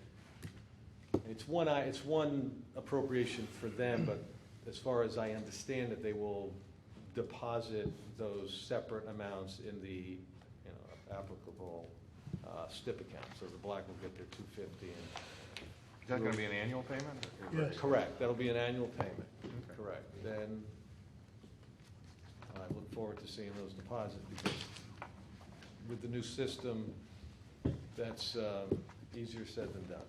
it's one appropriation for them, but as far as I understand it, they will deposit those separate amounts in the applicable STIP account. So the Black will get their $250. Is that going to be an annual payment? Yes. Correct. That'll be an annual payment. Okay. Correct. Then I look forward to seeing those deposits, because with the new system, that's easier said than done.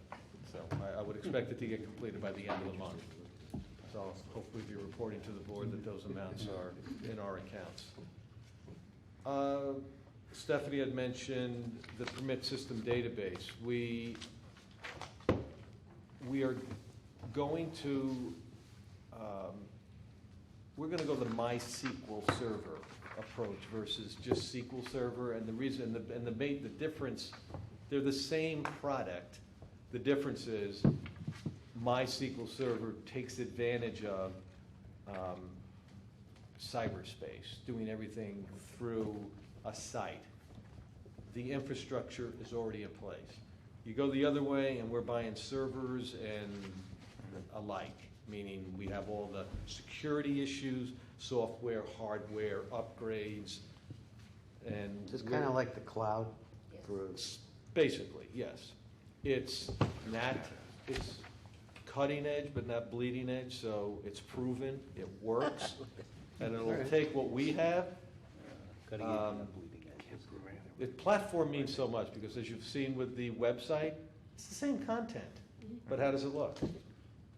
So I would expect it to get completed by the end of the month. So I'll hopefully be reporting to the board that those amounts are in our accounts. Stephanie had mentioned the permit system database. We are going to, we're going to go the MySQL Server approach versus just SQL Server. And the reason, the difference, they're the same product. The difference is MySQL Server takes advantage of cyberspace, doing everything through a site. The infrastructure is already in place. You go the other way and we're buying servers and alike, meaning we have all the security issues, software, hardware, upgrades, and It's kind of like the cloud for basically, yes. It's cutting edge, but not bleeding edge, so it's proven, it works, and it'll take what we have. Cutting edge, not bleeding edge. The platform means so much, because as you've seen with the website, it's the same content, but how does it look?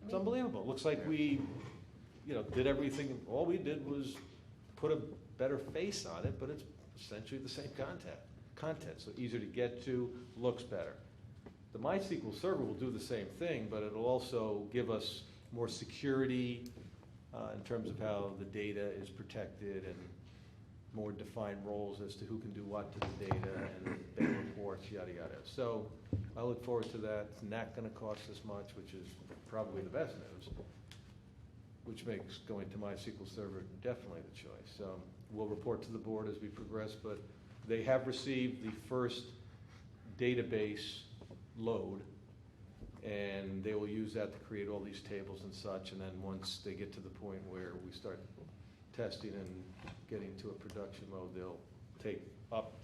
It's unbelievable. It looks like we, did everything, all we did was put a better face on it, but it's essentially the same content, so easier to get to, looks better. The MySQL Server will do the same thing, but it'll also give us more security in terms of how the data is protected and more defined roles as to who can do what to the data and better reports, yada, yada. So I look forward to that. It's not going to cost us much, which is probably the best news, which makes going to MySQL Server definitely the choice. So we'll report to the board as we progress, but they have received the first database load, and they will use that to create all these tables and such, and then once they get to the point where we start testing and getting to a production mode, they'll take up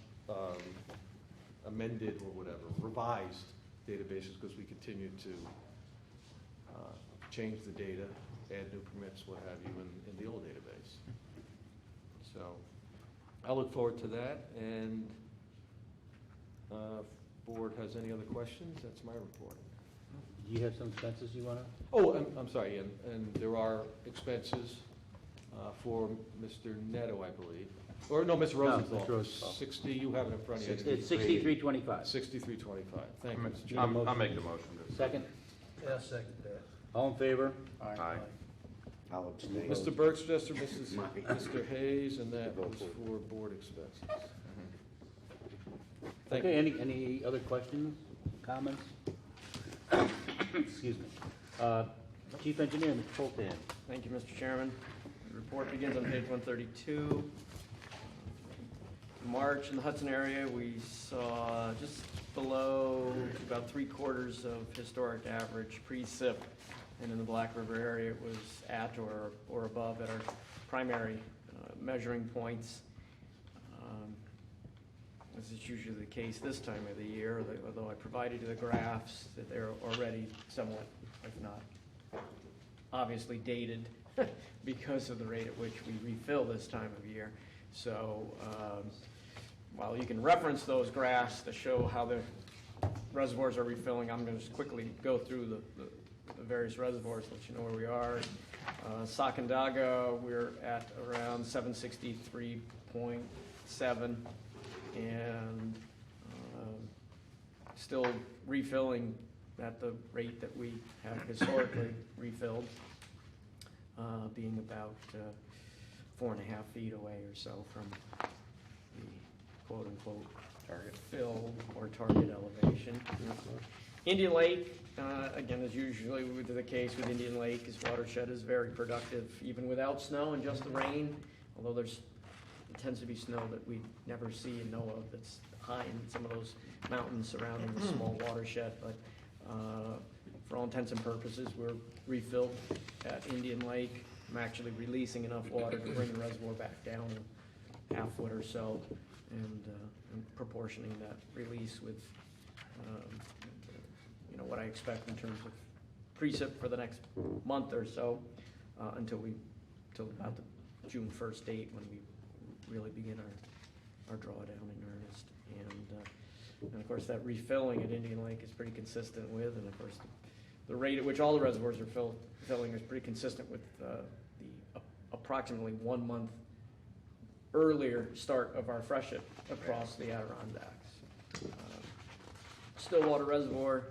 amended or whatever, revised databases, because we continue to change the data, add new permits, what have you, in the old database. So I look forward to that, and board has any other questions, that's my report. Do you have some expenses you want to? Oh, I'm sorry, and there are expenses for Mr. Netto, I believe. Or no, Ms. Rosenthal. Ms. Rosenthal. 60, you have it in front of you. It's 6325. 6325. Thank you, Mr. Chairman. I'll make the motion. Second? Yeah, second that. All in favor? Aye. I'll abstain. Mr. Bergstrasser, Mr. Hayes, and that was for board expenses. Thank Okay, you. any other questions, comments? Excuse me. Chief Engineer, Mr. Poltan. Thank you, Mr. Chairman. The report begins on page 132. March in the Hudson area, we saw just below about 3/4 of historic average pre-SIP, and in the Black River area, it was at or above at our primary measuring points. As is usually the case this time of the year, although I provided you the graphs, that they're already somewhat, if not obviously dated because of the rate at which we refill this time of year. So while you can reference those graphs to show how the reservoirs are refilling, I'm going to just quickly go through the various reservoirs, let you know where we are. Sacandaga, we're at around 763.7 and still refilling at the rate that we have historically refilled, being about 4.5 feet away or so from the quote-unquote target fill or target elevation. Indian Lake, again, as usually the case with Indian Lake, his watershed is very productive, even without snow and just the rain, although it tends to be snow that we never see and know of that's high in some of those mountains surrounding the small watershed. But for all intents and purposes, we're refilled at Indian Lake. I'm actually releasing enough water to bring the reservoir back down a half foot or so, and proportioning that release with what I expect in terms of precip for the next month or so, until about the June 1st date when we really begin our drawdown in earnest. And And of course, that refilling at Indian Lake is pretty consistent with, and of course, the rate at which all the reservoirs are filling is pretty consistent with the approximately 1 month earlier start of our freshet across the Adirondacks. Stillwater Reservoir,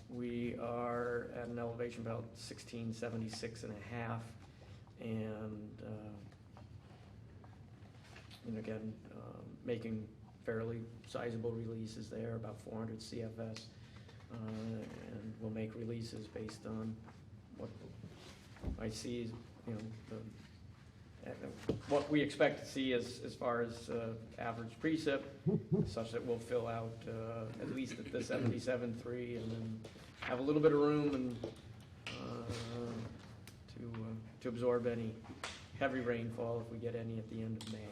we are at an elevation about 1676 and a half, and again, making fairly sizable releases there, about 400 CFS, and we'll make releases based on what I see, what we expect to see as far as average precip, such that we'll fill out at least at the 77.3, and then have a little bit of room and to absorb any heavy rainfall if we get any at the end of May.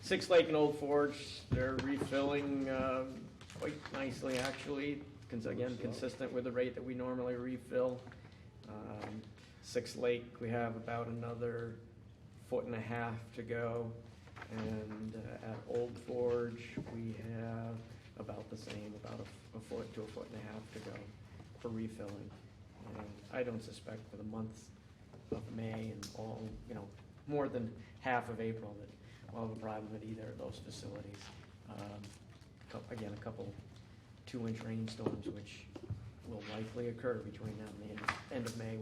Six Lake and Old Forge, they're refilling quite nicely, actually. Again, consistent with the rate that we normally refill. Six Lake, we have about another 1.5 feet to go, and at Old Forge, we have about the same, about a foot to 1.5 feet to go for refilling. And I don't suspect for the months of May and all, more than half of April that we'll have a problem at either of those facilities. Again, a couple 2-inch rainstorms, which will likely occur between now and the end of May.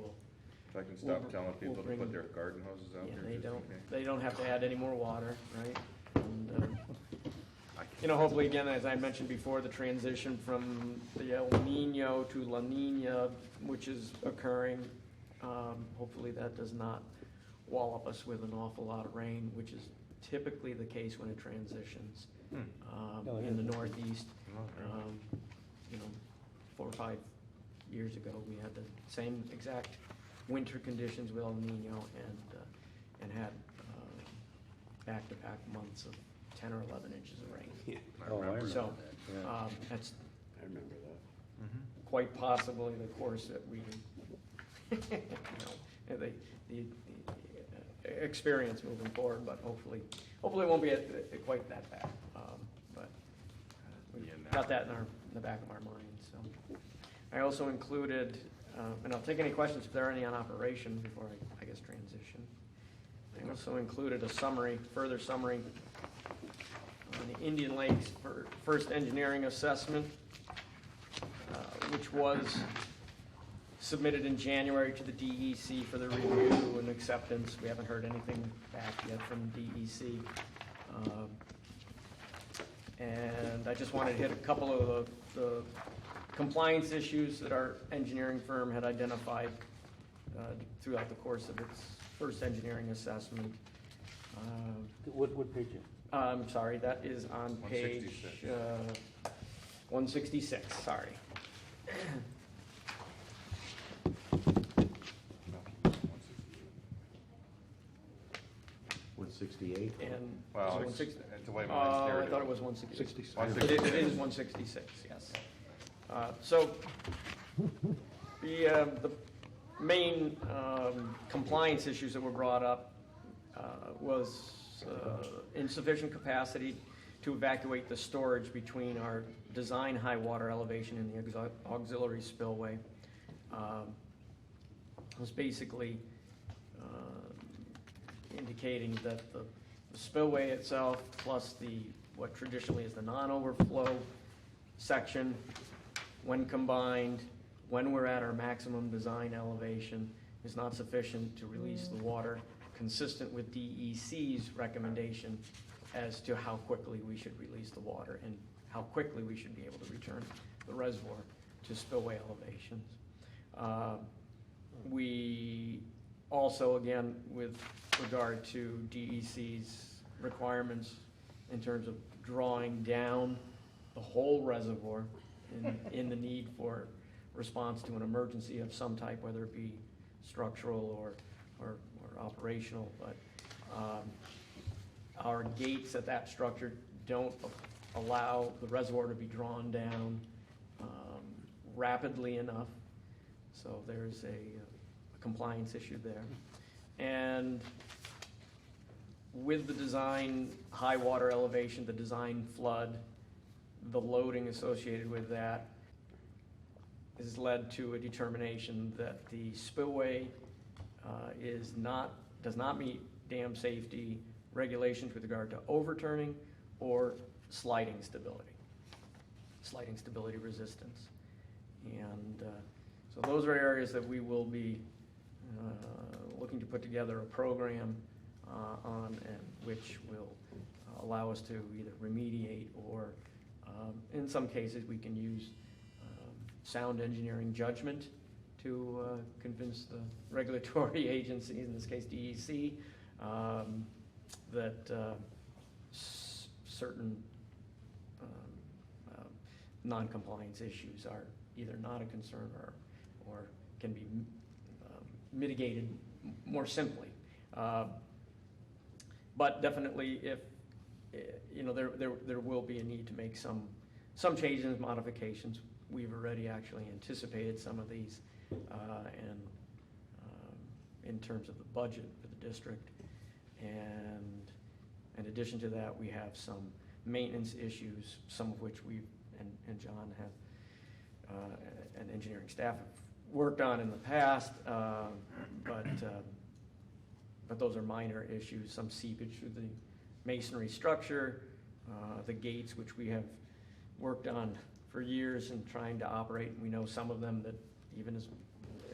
If I can stop telling people to put their garden hoses out there. They don't have to add any more water, right? And, hopefully, again, as I mentioned before, the transition from the El Nino to La Nina, which is occurring, hopefully that does not wallop us with an awful lot of rain, which is typically the case when it transitions in the Northeast. 4 or 5 years ago, we had the same exact winter conditions with El Nino and had back-to-back months of 10 or 11 inches of rain. Yeah. I remember So that's I remember that. quite possibly the course that we, the experience moving forward, but hopefully it won't be quite that bad. But we got that in the back of our minds. So I also included, and I'll take any questions if there are any on operation before I guess transition. I also included a further summary on the Indian Lakes first engineering assessment, which was submitted in January to the DEC for the review and acceptance. We haven't heard anything back yet from DEC. And I just wanted to hit a couple of the compliance issues that our engineering firm had identified throughout the course of its first engineering assessment. What page? I'm sorry, that is on page 166, sorry. 168? And Well, is it it's 160? the way I mine's narrative. thought it was 166. 166. It is 166, yes. So the main compliance issues that were brought up was insufficient capacity to evacuate the storage between our design high water elevation and the auxiliary spillway. It was basically indicating that the spillway itself plus what traditionally is the non-overflow section, when combined, when we're at our maximum design elevation, is not sufficient to release the water, consistent with DEC's recommendation as to how quickly we should release the water and how quickly we should be able to return the reservoir to spillway elevations. We also, again, with regard to DEC's requirements in terms of drawing down the whole reservoir in the need for response to an emergency of some type, whether it be structural or operational, but our gates at that structure don't allow the reservoir to be drawn down rapidly enough, so there's a compliance issue there. And with the design high water elevation, the design flood, the loading associated with that has led to a determination that the spillway does not meet dam safety regulations with regard to overturning or sliding stability resistance. And so those are areas that we will be looking to put together a program on, and which will allow us to either remediate or, in some cases, we can use sound engineering judgment to convince the regulatory agency, in this case DEC, that certain non-compliance issues are either not a concern or can be mitigated more simply. But definitely, if there will be a need to make some changes, modifications. We've already actually anticipated some of these, and in terms of the budget for the district. And in addition to that, we have some maintenance issues, some of which we and John have and engineering staff have worked on in the past, but those are minor issues. Some seepage through the masonry structure, the gates, which we have worked on for years and trying to operate. We know some of them that even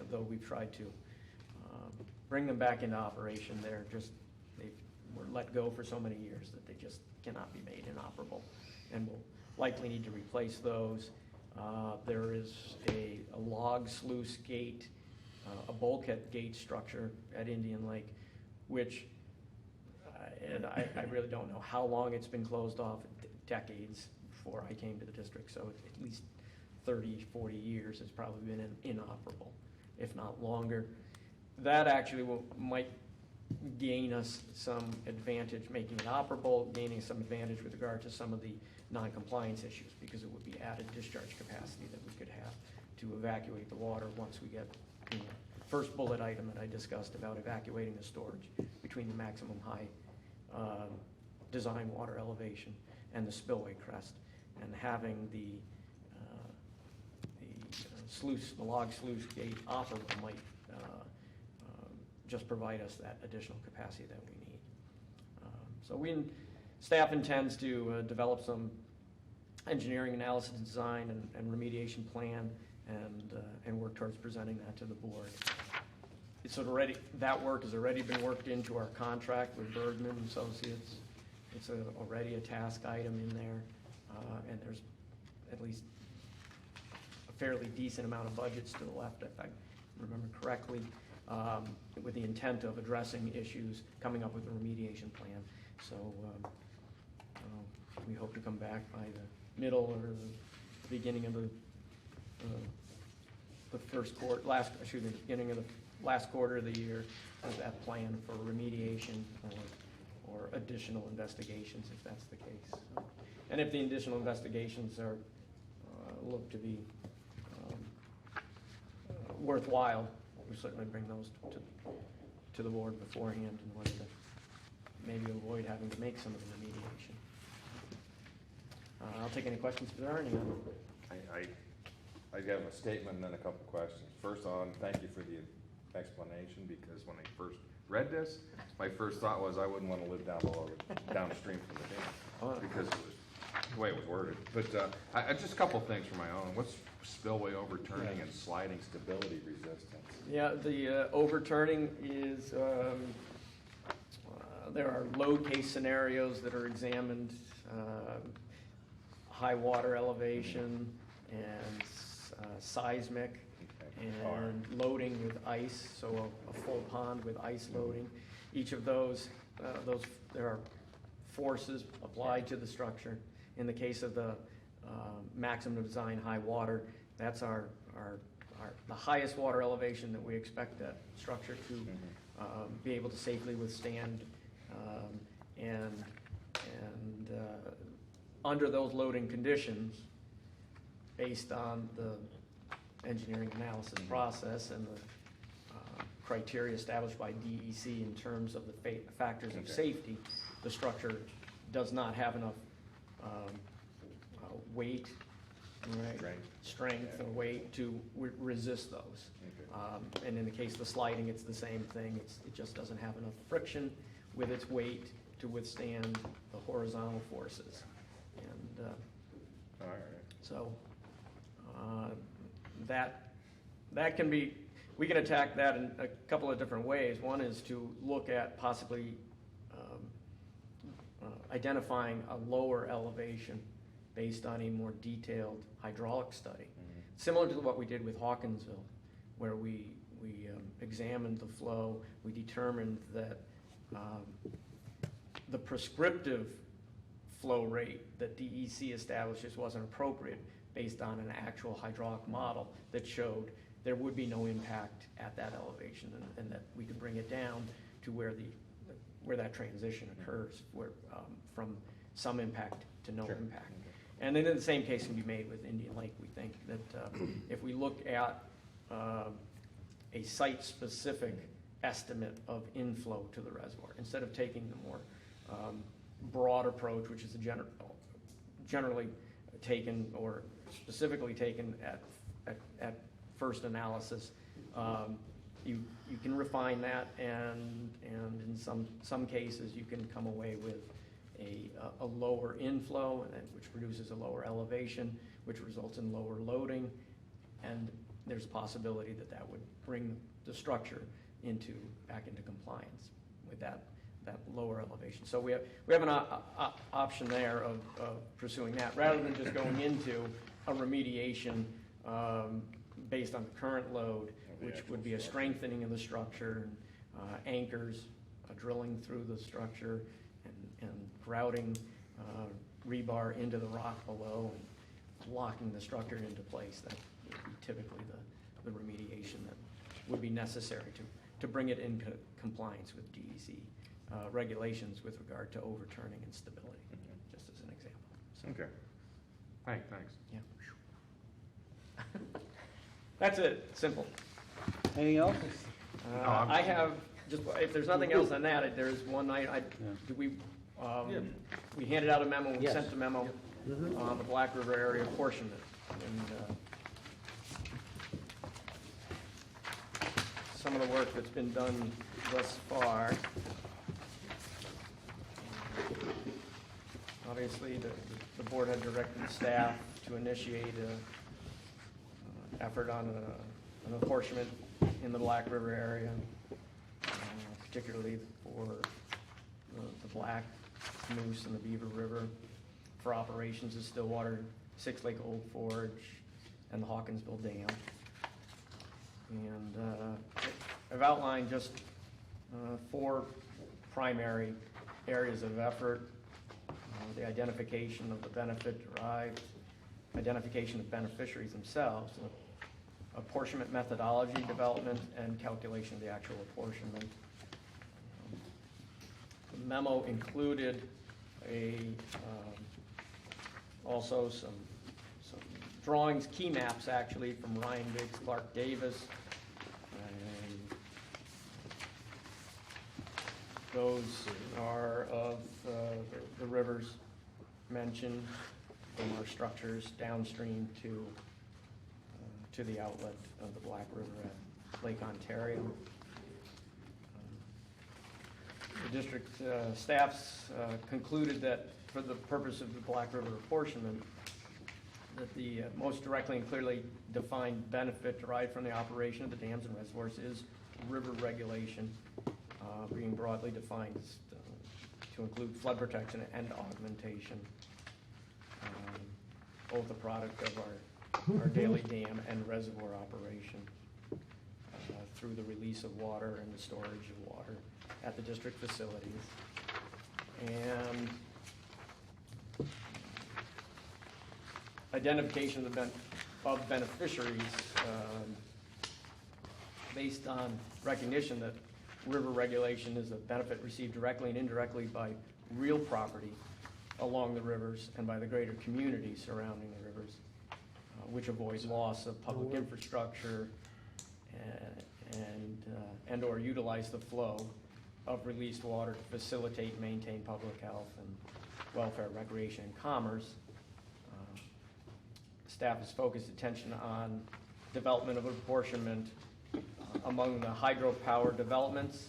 though we've tried to bring them back into operation, they were let go for so many years that they just cannot be made inoperable, and we'll likely need to replace those. There is a log sluice gate, a bulkhead gate structure at Indian Lake, which and I really don't know how long it's been closed off, decades before I came to the district, so at least 30, 40 years it's probably been inoperable, if not longer. That actually might gain us some advantage making it operable, gaining some advantage with regard to some of the non-compliance issues, because it would be added discharge capacity that we could have to evacuate the water once we get the first bullet item that I discussed about evacuating the storage between the maximum high design water elevation and the spillway crest, and having the log sluice gate operable might just provide us that additional capacity that we need. So staff intends to develop some engineering analysis design and remediation plan, and work towards presenting that to the board. That work has already been worked into our contract with Bergman & Associates. It's already a task item in there, and there's at least a fairly decent amount of budgets to the left, if I remember correctly, with the intent of addressing issues, coming up with a remediation plan. So we hope to come back by the middle or the beginning of the beginning of the last quarter of the year with that plan for remediation or additional investigations, if that's the case. And if the additional investigations are look to be worthwhile, we certainly bring those to the board beforehand in order to maybe avoid having to make some of the remediation. I'll take any questions if there are any. I have a statement and then a couple questions. First on, thank you for the explanation, because when I first read this, my first thought was I wouldn't want to live downstream from the dam, because it was the way it was worded. But just a couple things for my own. What's spillway overturning and sliding stability resistance? Yeah, the overturning is, there are load case scenarios that are examined, high water elevation and seismic, and loading with ice, so a full pond with ice loading. Each of those, there are forces applied to the structure. In the case of the maximum design high water, that's the highest water elevation that we expect that structure to be able to safely withstand, and under those loading conditions, based on the engineering analysis process and the criteria established by DEC in terms of the factors of safety, the structure does not have enough weight, right? Strength or weight to resist those. Okay. And in the case of the sliding, it's the same thing. It just doesn't have enough friction with its weight to withstand the horizontal forces. And All right. so that can be, we can attack that in a couple of different ways. One is to look at possibly identifying a lower elevation based on a more detailed hydraulic study, similar to what we did with Hawkinsville, where we examined the flow. We determined that the prescriptive flow rate that DEC establishes wasn't appropriate based on an actual hydraulic model that showed there would be no impact at that elevation, and that we could bring it down to where that transition occurs, where from some impact to no impact. And then the same case can be made with Indian Lake. We think that if we look at a site-specific estimate of inflow to the reservoir, instead of taking the more broad approach, which is generally taken or specifically taken at first analysis, you can refine that, and in some cases you can come away with a lower inflow, which produces a lower elevation, which results in lower loading, and there's a possibility that would bring the structure back into compliance with that lower elevation. So we have an option there of pursuing that, rather than just going into a remediation based on the current load, which would be a strengthening of the structure, anchors, drilling through the structure, and grouting rebar into the rock below and locking the structure into place. That would be typically the remediation that would be necessary to bring it into compliance with DEC regulations with regard to overturning and stability, just as an example. So, Okay. Thanks. yeah. That's it, simple. Anything else? I have, just, if there's nothing else on that, there's one night, we handed out a memo, we Yes. sent a memo on the Black River area apportionment. And some of the work that's been done thus far. Obviously, the board had directed staff to initiate an effort on an apportionment in the Black River area, particularly for the Black Moose and the Beaver River, for operations of Stillwater, Six Lake Old Forge, and the Hawkinsville Dam. And I've outlined just 4 primary areas of effort: the identification of the benefit derived, identification of beneficiaries themselves, apportionment methodology development, and calculation of the actual apportionment. The memo included also some drawings, key maps actually, from Ryan Biggs, Clark Davis, and those are of the rivers mentioned, from our structures downstream to the outlet of the Black River at Lake Ontario. The district staffs concluded that for the purpose of the Black River apportionment, that the most directly and clearly defined benefit derived from the operation of the dams and reservoirs is river regulation, being broadly defined to include flood protection and augmentation, both a product of our daily dam and reservoir operation, through the release of water and the storage of water at the district facilities. And identification of beneficiaries based on recognition that river regulation is a benefit received directly and indirectly by real property along the rivers and by the greater community surrounding the rivers, which avoids loss of public infrastructure and or utilize the flow of released water to facilitate and maintain public health and welfare, recreation, and commerce, staff has focused attention on development of apportionment among the hydropower developments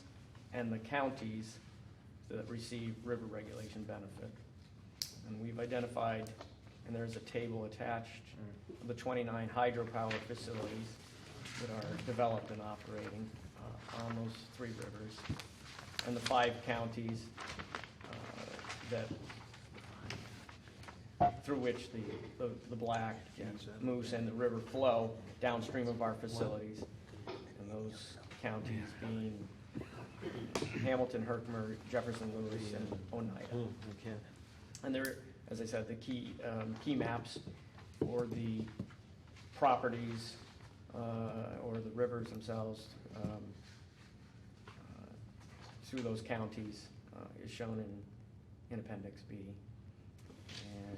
and the counties that receive river regulation benefit. And we've identified, and there's a table attached, the 29 hydropower facilities that are developed and operating on those 3 rivers, and the 5 counties that through which the Black, Moose, and the river flow downstream of our facilities. And those counties being Hamilton, Herkimer, Jefferson, Lewis, and Oneida. And there, as I said, the key maps for the properties or the rivers themselves through those counties is shown in Appendix B. And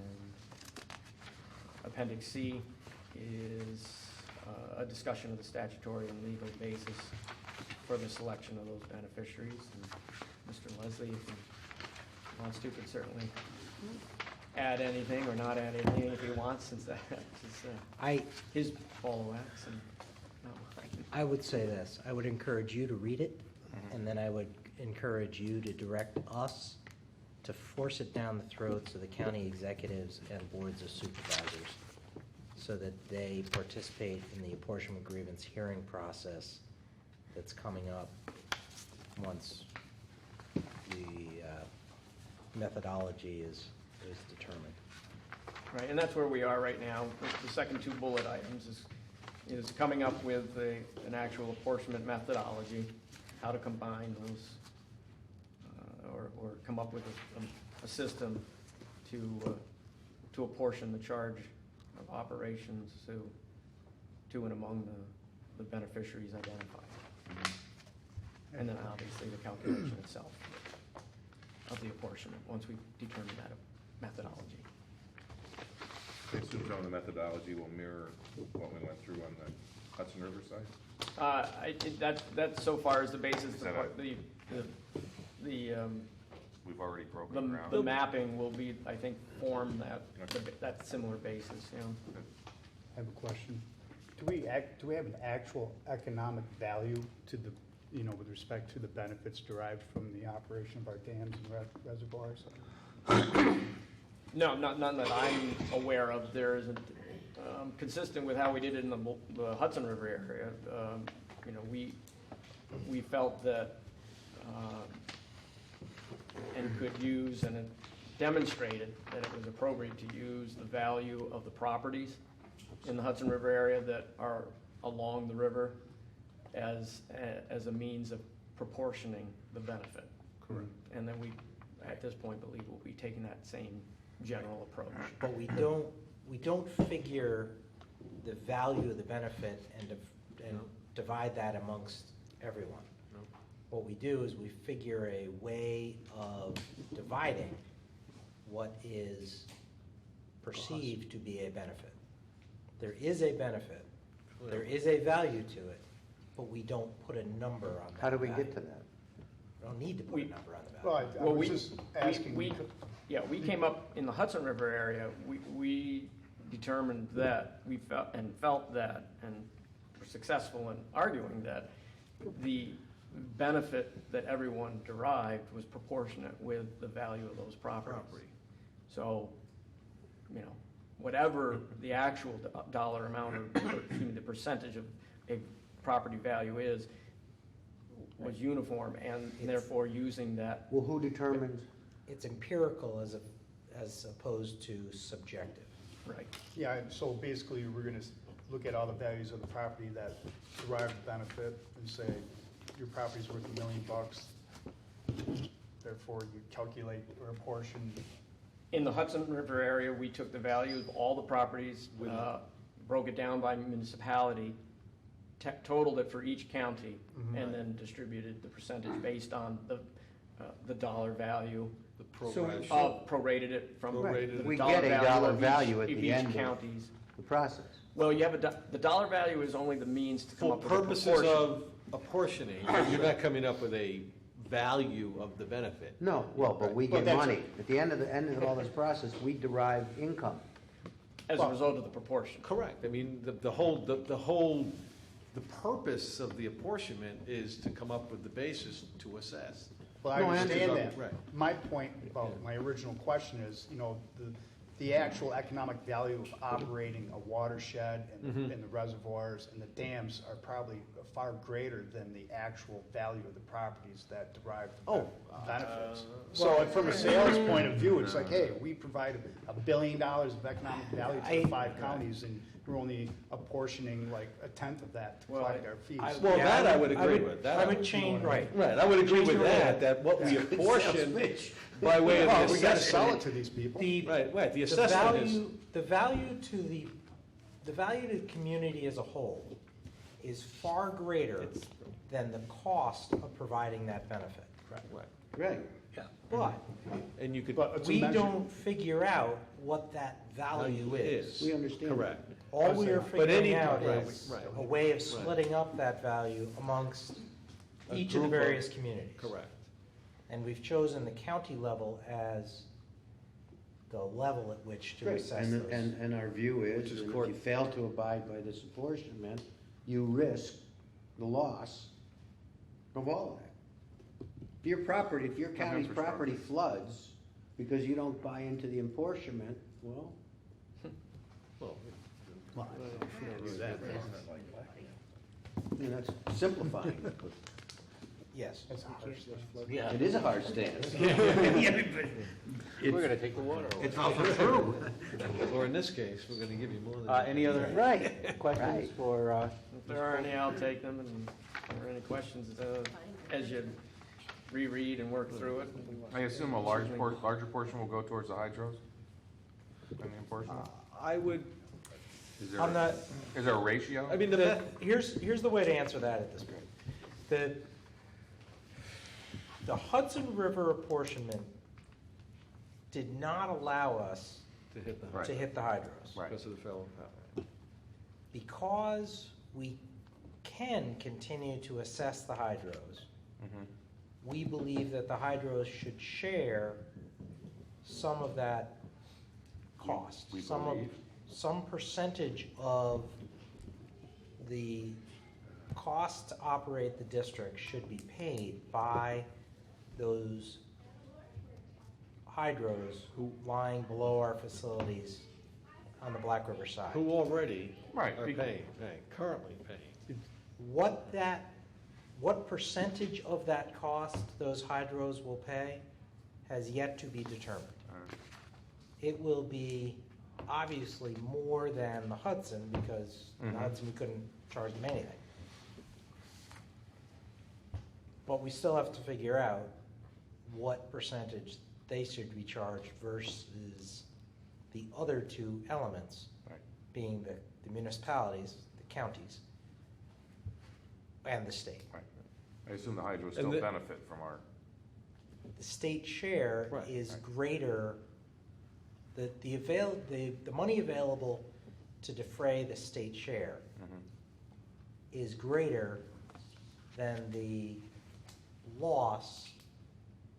Appendix C is a discussion of the statutory and legal basis for the selection of those beneficiaries. And Mr. Leslie, if he wants to, can certainly add anything or not add anything if he wants, since that is his ball of wax and not mine. I would say this, I would encourage you to read it, and then I would encourage you to direct us to force it down the throats of the county executives and boards of supervisors so that they participate in the apportionment grievance hearing process that's coming up once the methodology is determined. Right, and that's where we are right now. The second 2 bullet items is coming up with an actual apportionment methodology, how to combine those, or come up with a system to apportion the charge of operations to and among the beneficiaries identified. And then obviously the calculation itself of the apportionment, once we determine that methodology. I assume some of the methodology will mirror what we went through on the Hudson River side? That so far is the basis Is of that we've already broken ground. the mapping will be, I think, form Okay. that similar basis, you know. I have a question. Do we have an actual economic value to the, with respect to the benefits derived from the operation of our dams and reservoirs? No, none that I'm aware of. There isn't, consistent with how we did it in the Hudson River area. We felt that and could use, and it demonstrated that it was appropriate to use the value of the properties in the Hudson River area that are along the river as a means of proportioning the benefit. Correct. And then we, at this point, believe we'll be taking that same general approach. But we don't figure the value of the benefit and divide that amongst everyone. What we do is we figure a way of dividing what is perceived to be a benefit. There is a benefit, there is a value to it, but we don't put a number on that. How do we value. get to that? We don't need to put a number on the value. Well, I was just asking. We came up in the Hudson River area. We determined that we felt that, and were successful in arguing that the benefit that everyone derived was proportionate with the value of those properties. So, whatever the actual dollar amount or the percentage of a property value was uniform, and therefore using that. Well, who determines? It's empirical as opposed to subjective. Right. Yeah, so basically, we're going to look at all the values of the property that derive the benefit and say, your property's worth $1 million, therefore you calculate or apportion. In the Hudson River area, we took the value of all the properties, broke it down by municipality, totaled it for each county, and then distributed the percentage based on the dollar value. Prorated it from We dollar get a value dollar of value at each the end counties. of the process. Well, you have the dollar value is only the means to come For up with a purposes proportion. of apportioning, you're not coming up with a value of the benefit. No, well, but we Well, get that's- money. At the end of all this process, we derive income. as a result of the proportion. Correct. I mean, the purpose of the apportionment is to come up with the basis to assess. Well, I No, I understand understand. that. Right. My point about my original question is, the actual economic value of operating a watershed and the reservoirs and the dams are probably far greater than the actual value of the properties that derive the benefits. So from a sales point of view, it's like, hey, we provide $1 billion of economic value to the 5 counties, and we're only apportioning like a tenth of that to collect our fees. Well, that I would agree with. That I would change, right. Right, I would agree with that what we apportion by way of Well, the we gotta sell it assessment. to these people. Right, the The assessment is. value to the community as a whole is far greater than the cost of providing that benefit. Right. Right. But And you could. But it's a we measure. don't figure out what that value is. We understand. Correct. All we are But any- figuring out right, is right. a way of splitting up that value amongst each of the various communities. Correct. And we've chosen the county level as the level at which to Right, assess those. and our view is, Which is that if court- you fail to abide by this apportionment, you risk the loss of all of that. If your county's property floods because you don't buy into the apportionment, well, Well, that's simplifying it, but Yes. Yeah, it is a hard stance. we're gonna take the water away. It's also true. or in this case, we're gonna give you more than. Any other Right. questions Right. for, If there are any, I'll take them, and if there are any questions as you reread and work through it. I assume a larger portion will go towards the hydros? And the portion? I would, Is there, On the, is there a ratio? I mean, here's the way to answer that at this point. The Hudson River apportionment did not allow us to hit the, Right. to hit the hydros. Right. because of the federal power. Because we can continue to assess the hydros, Mhm. we believe that the hydros should share some of that cost. We Some believe. some percentage of the cost to operate the district should be paid by those hydros lying below our facilities on the Black River side. Who already Right, are because- paying, currently paying. What percentage of that cost those hydros will pay has yet to be determined. It will be obviously more than the Hudson, because the Mhm. Hudson, we couldn't charge them anything. But we still have to figure out what percentage they should be charged versus the other two elements, Right. being the municipalities, the counties, and the state. Right. I assume the hydros And still the- benefit from our, The state share Right, is right. greater, the money available to defray the state share Mhm. is greater than the loss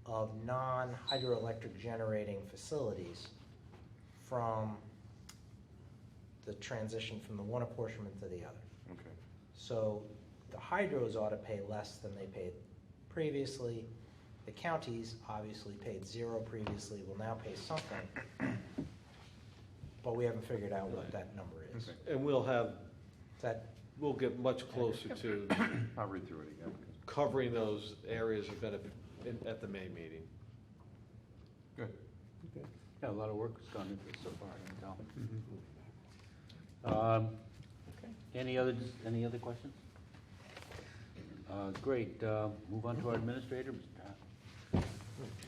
of non-hydroelectric generating facilities from the transition from the one apportionment to the other. okay. So the hydros ought to pay less than they paid previously. The counties obviously paid zero previously, will now pay something. But we haven't figured out what that number is. Okay. And That, we'll get much closer to I'll read through it again. covering those areas of benefit at the May meeting. Good. yeah, a lot of work has gone into it so far, I can tell. Any other questions? Great, move on to our administrator, Mr. Pat.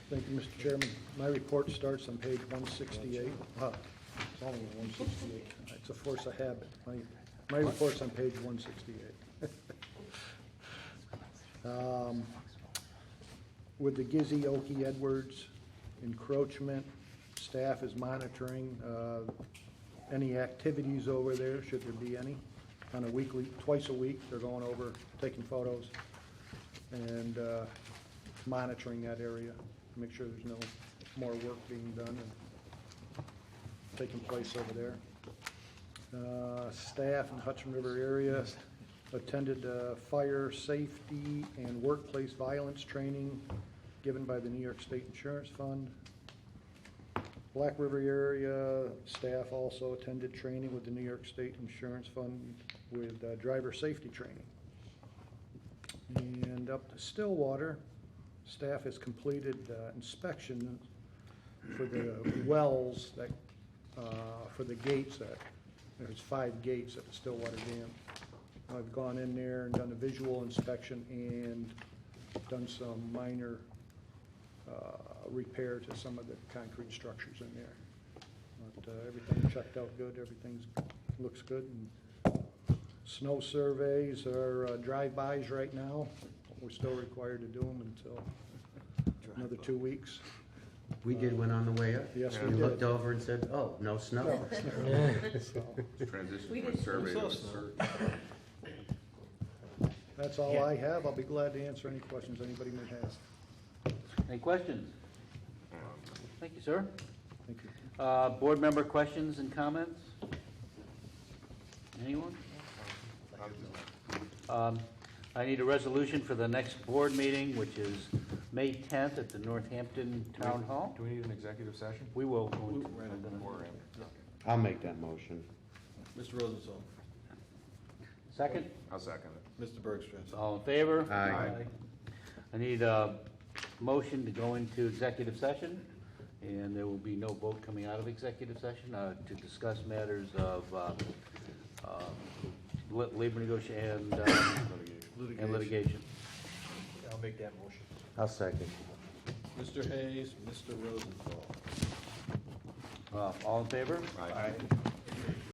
Thank you, Mr. Chairman. My report starts on page 168. It's only 168. It's a force of habit. My report's on page 168. With the Gizzy, Okie, Edwards encroachment, staff is monitoring any activities over there, should there be any, on a weekly, twice a week. They're going over, taking photos, and monitoring that area, make sure there's no more work being done and taking place over there. Staff in Hudson River area attended fire safety and workplace violence training given by the New York State Insurance Fund. Black River area staff also attended training with the New York State Insurance Fund with driver safety training. And up to Stillwater, staff has completed inspection for the wells that, for the gates that, there's 5 gates at the Stillwater Dam. I've gone in there and done a visual inspection and done some minor repair to some of the concrete structures in there. But everything checked out good, everything's, looks good. And snow surveys are drive-bys right now. We're still required to do them until another 2 weeks. We did one on the way up. Yes, We we looked did. over and said, oh, no snow. So, Transition We from did- survey to a It's all search. that's all I have. I'll be glad to answer any questions anybody may have. Any questions? Thank you, sir. Thank you. Board member questions and comments? Anyone? I need a resolution for the next board meeting, which is May 10th at the Northampton Town Hall. Do we need an executive session? We will go into. I'll make that motion. Mr. Rosenthal. Second? I'll second it. Mr. Bergstrasser. All in favor? Aye. I need a motion to go into executive session, and there will be no vote coming out of executive session to discuss matters of labor negotiation and litigation. I'll make that motion. I'll second. Mr. Hayes, Mr. Rosenthal. All in favor? Aye.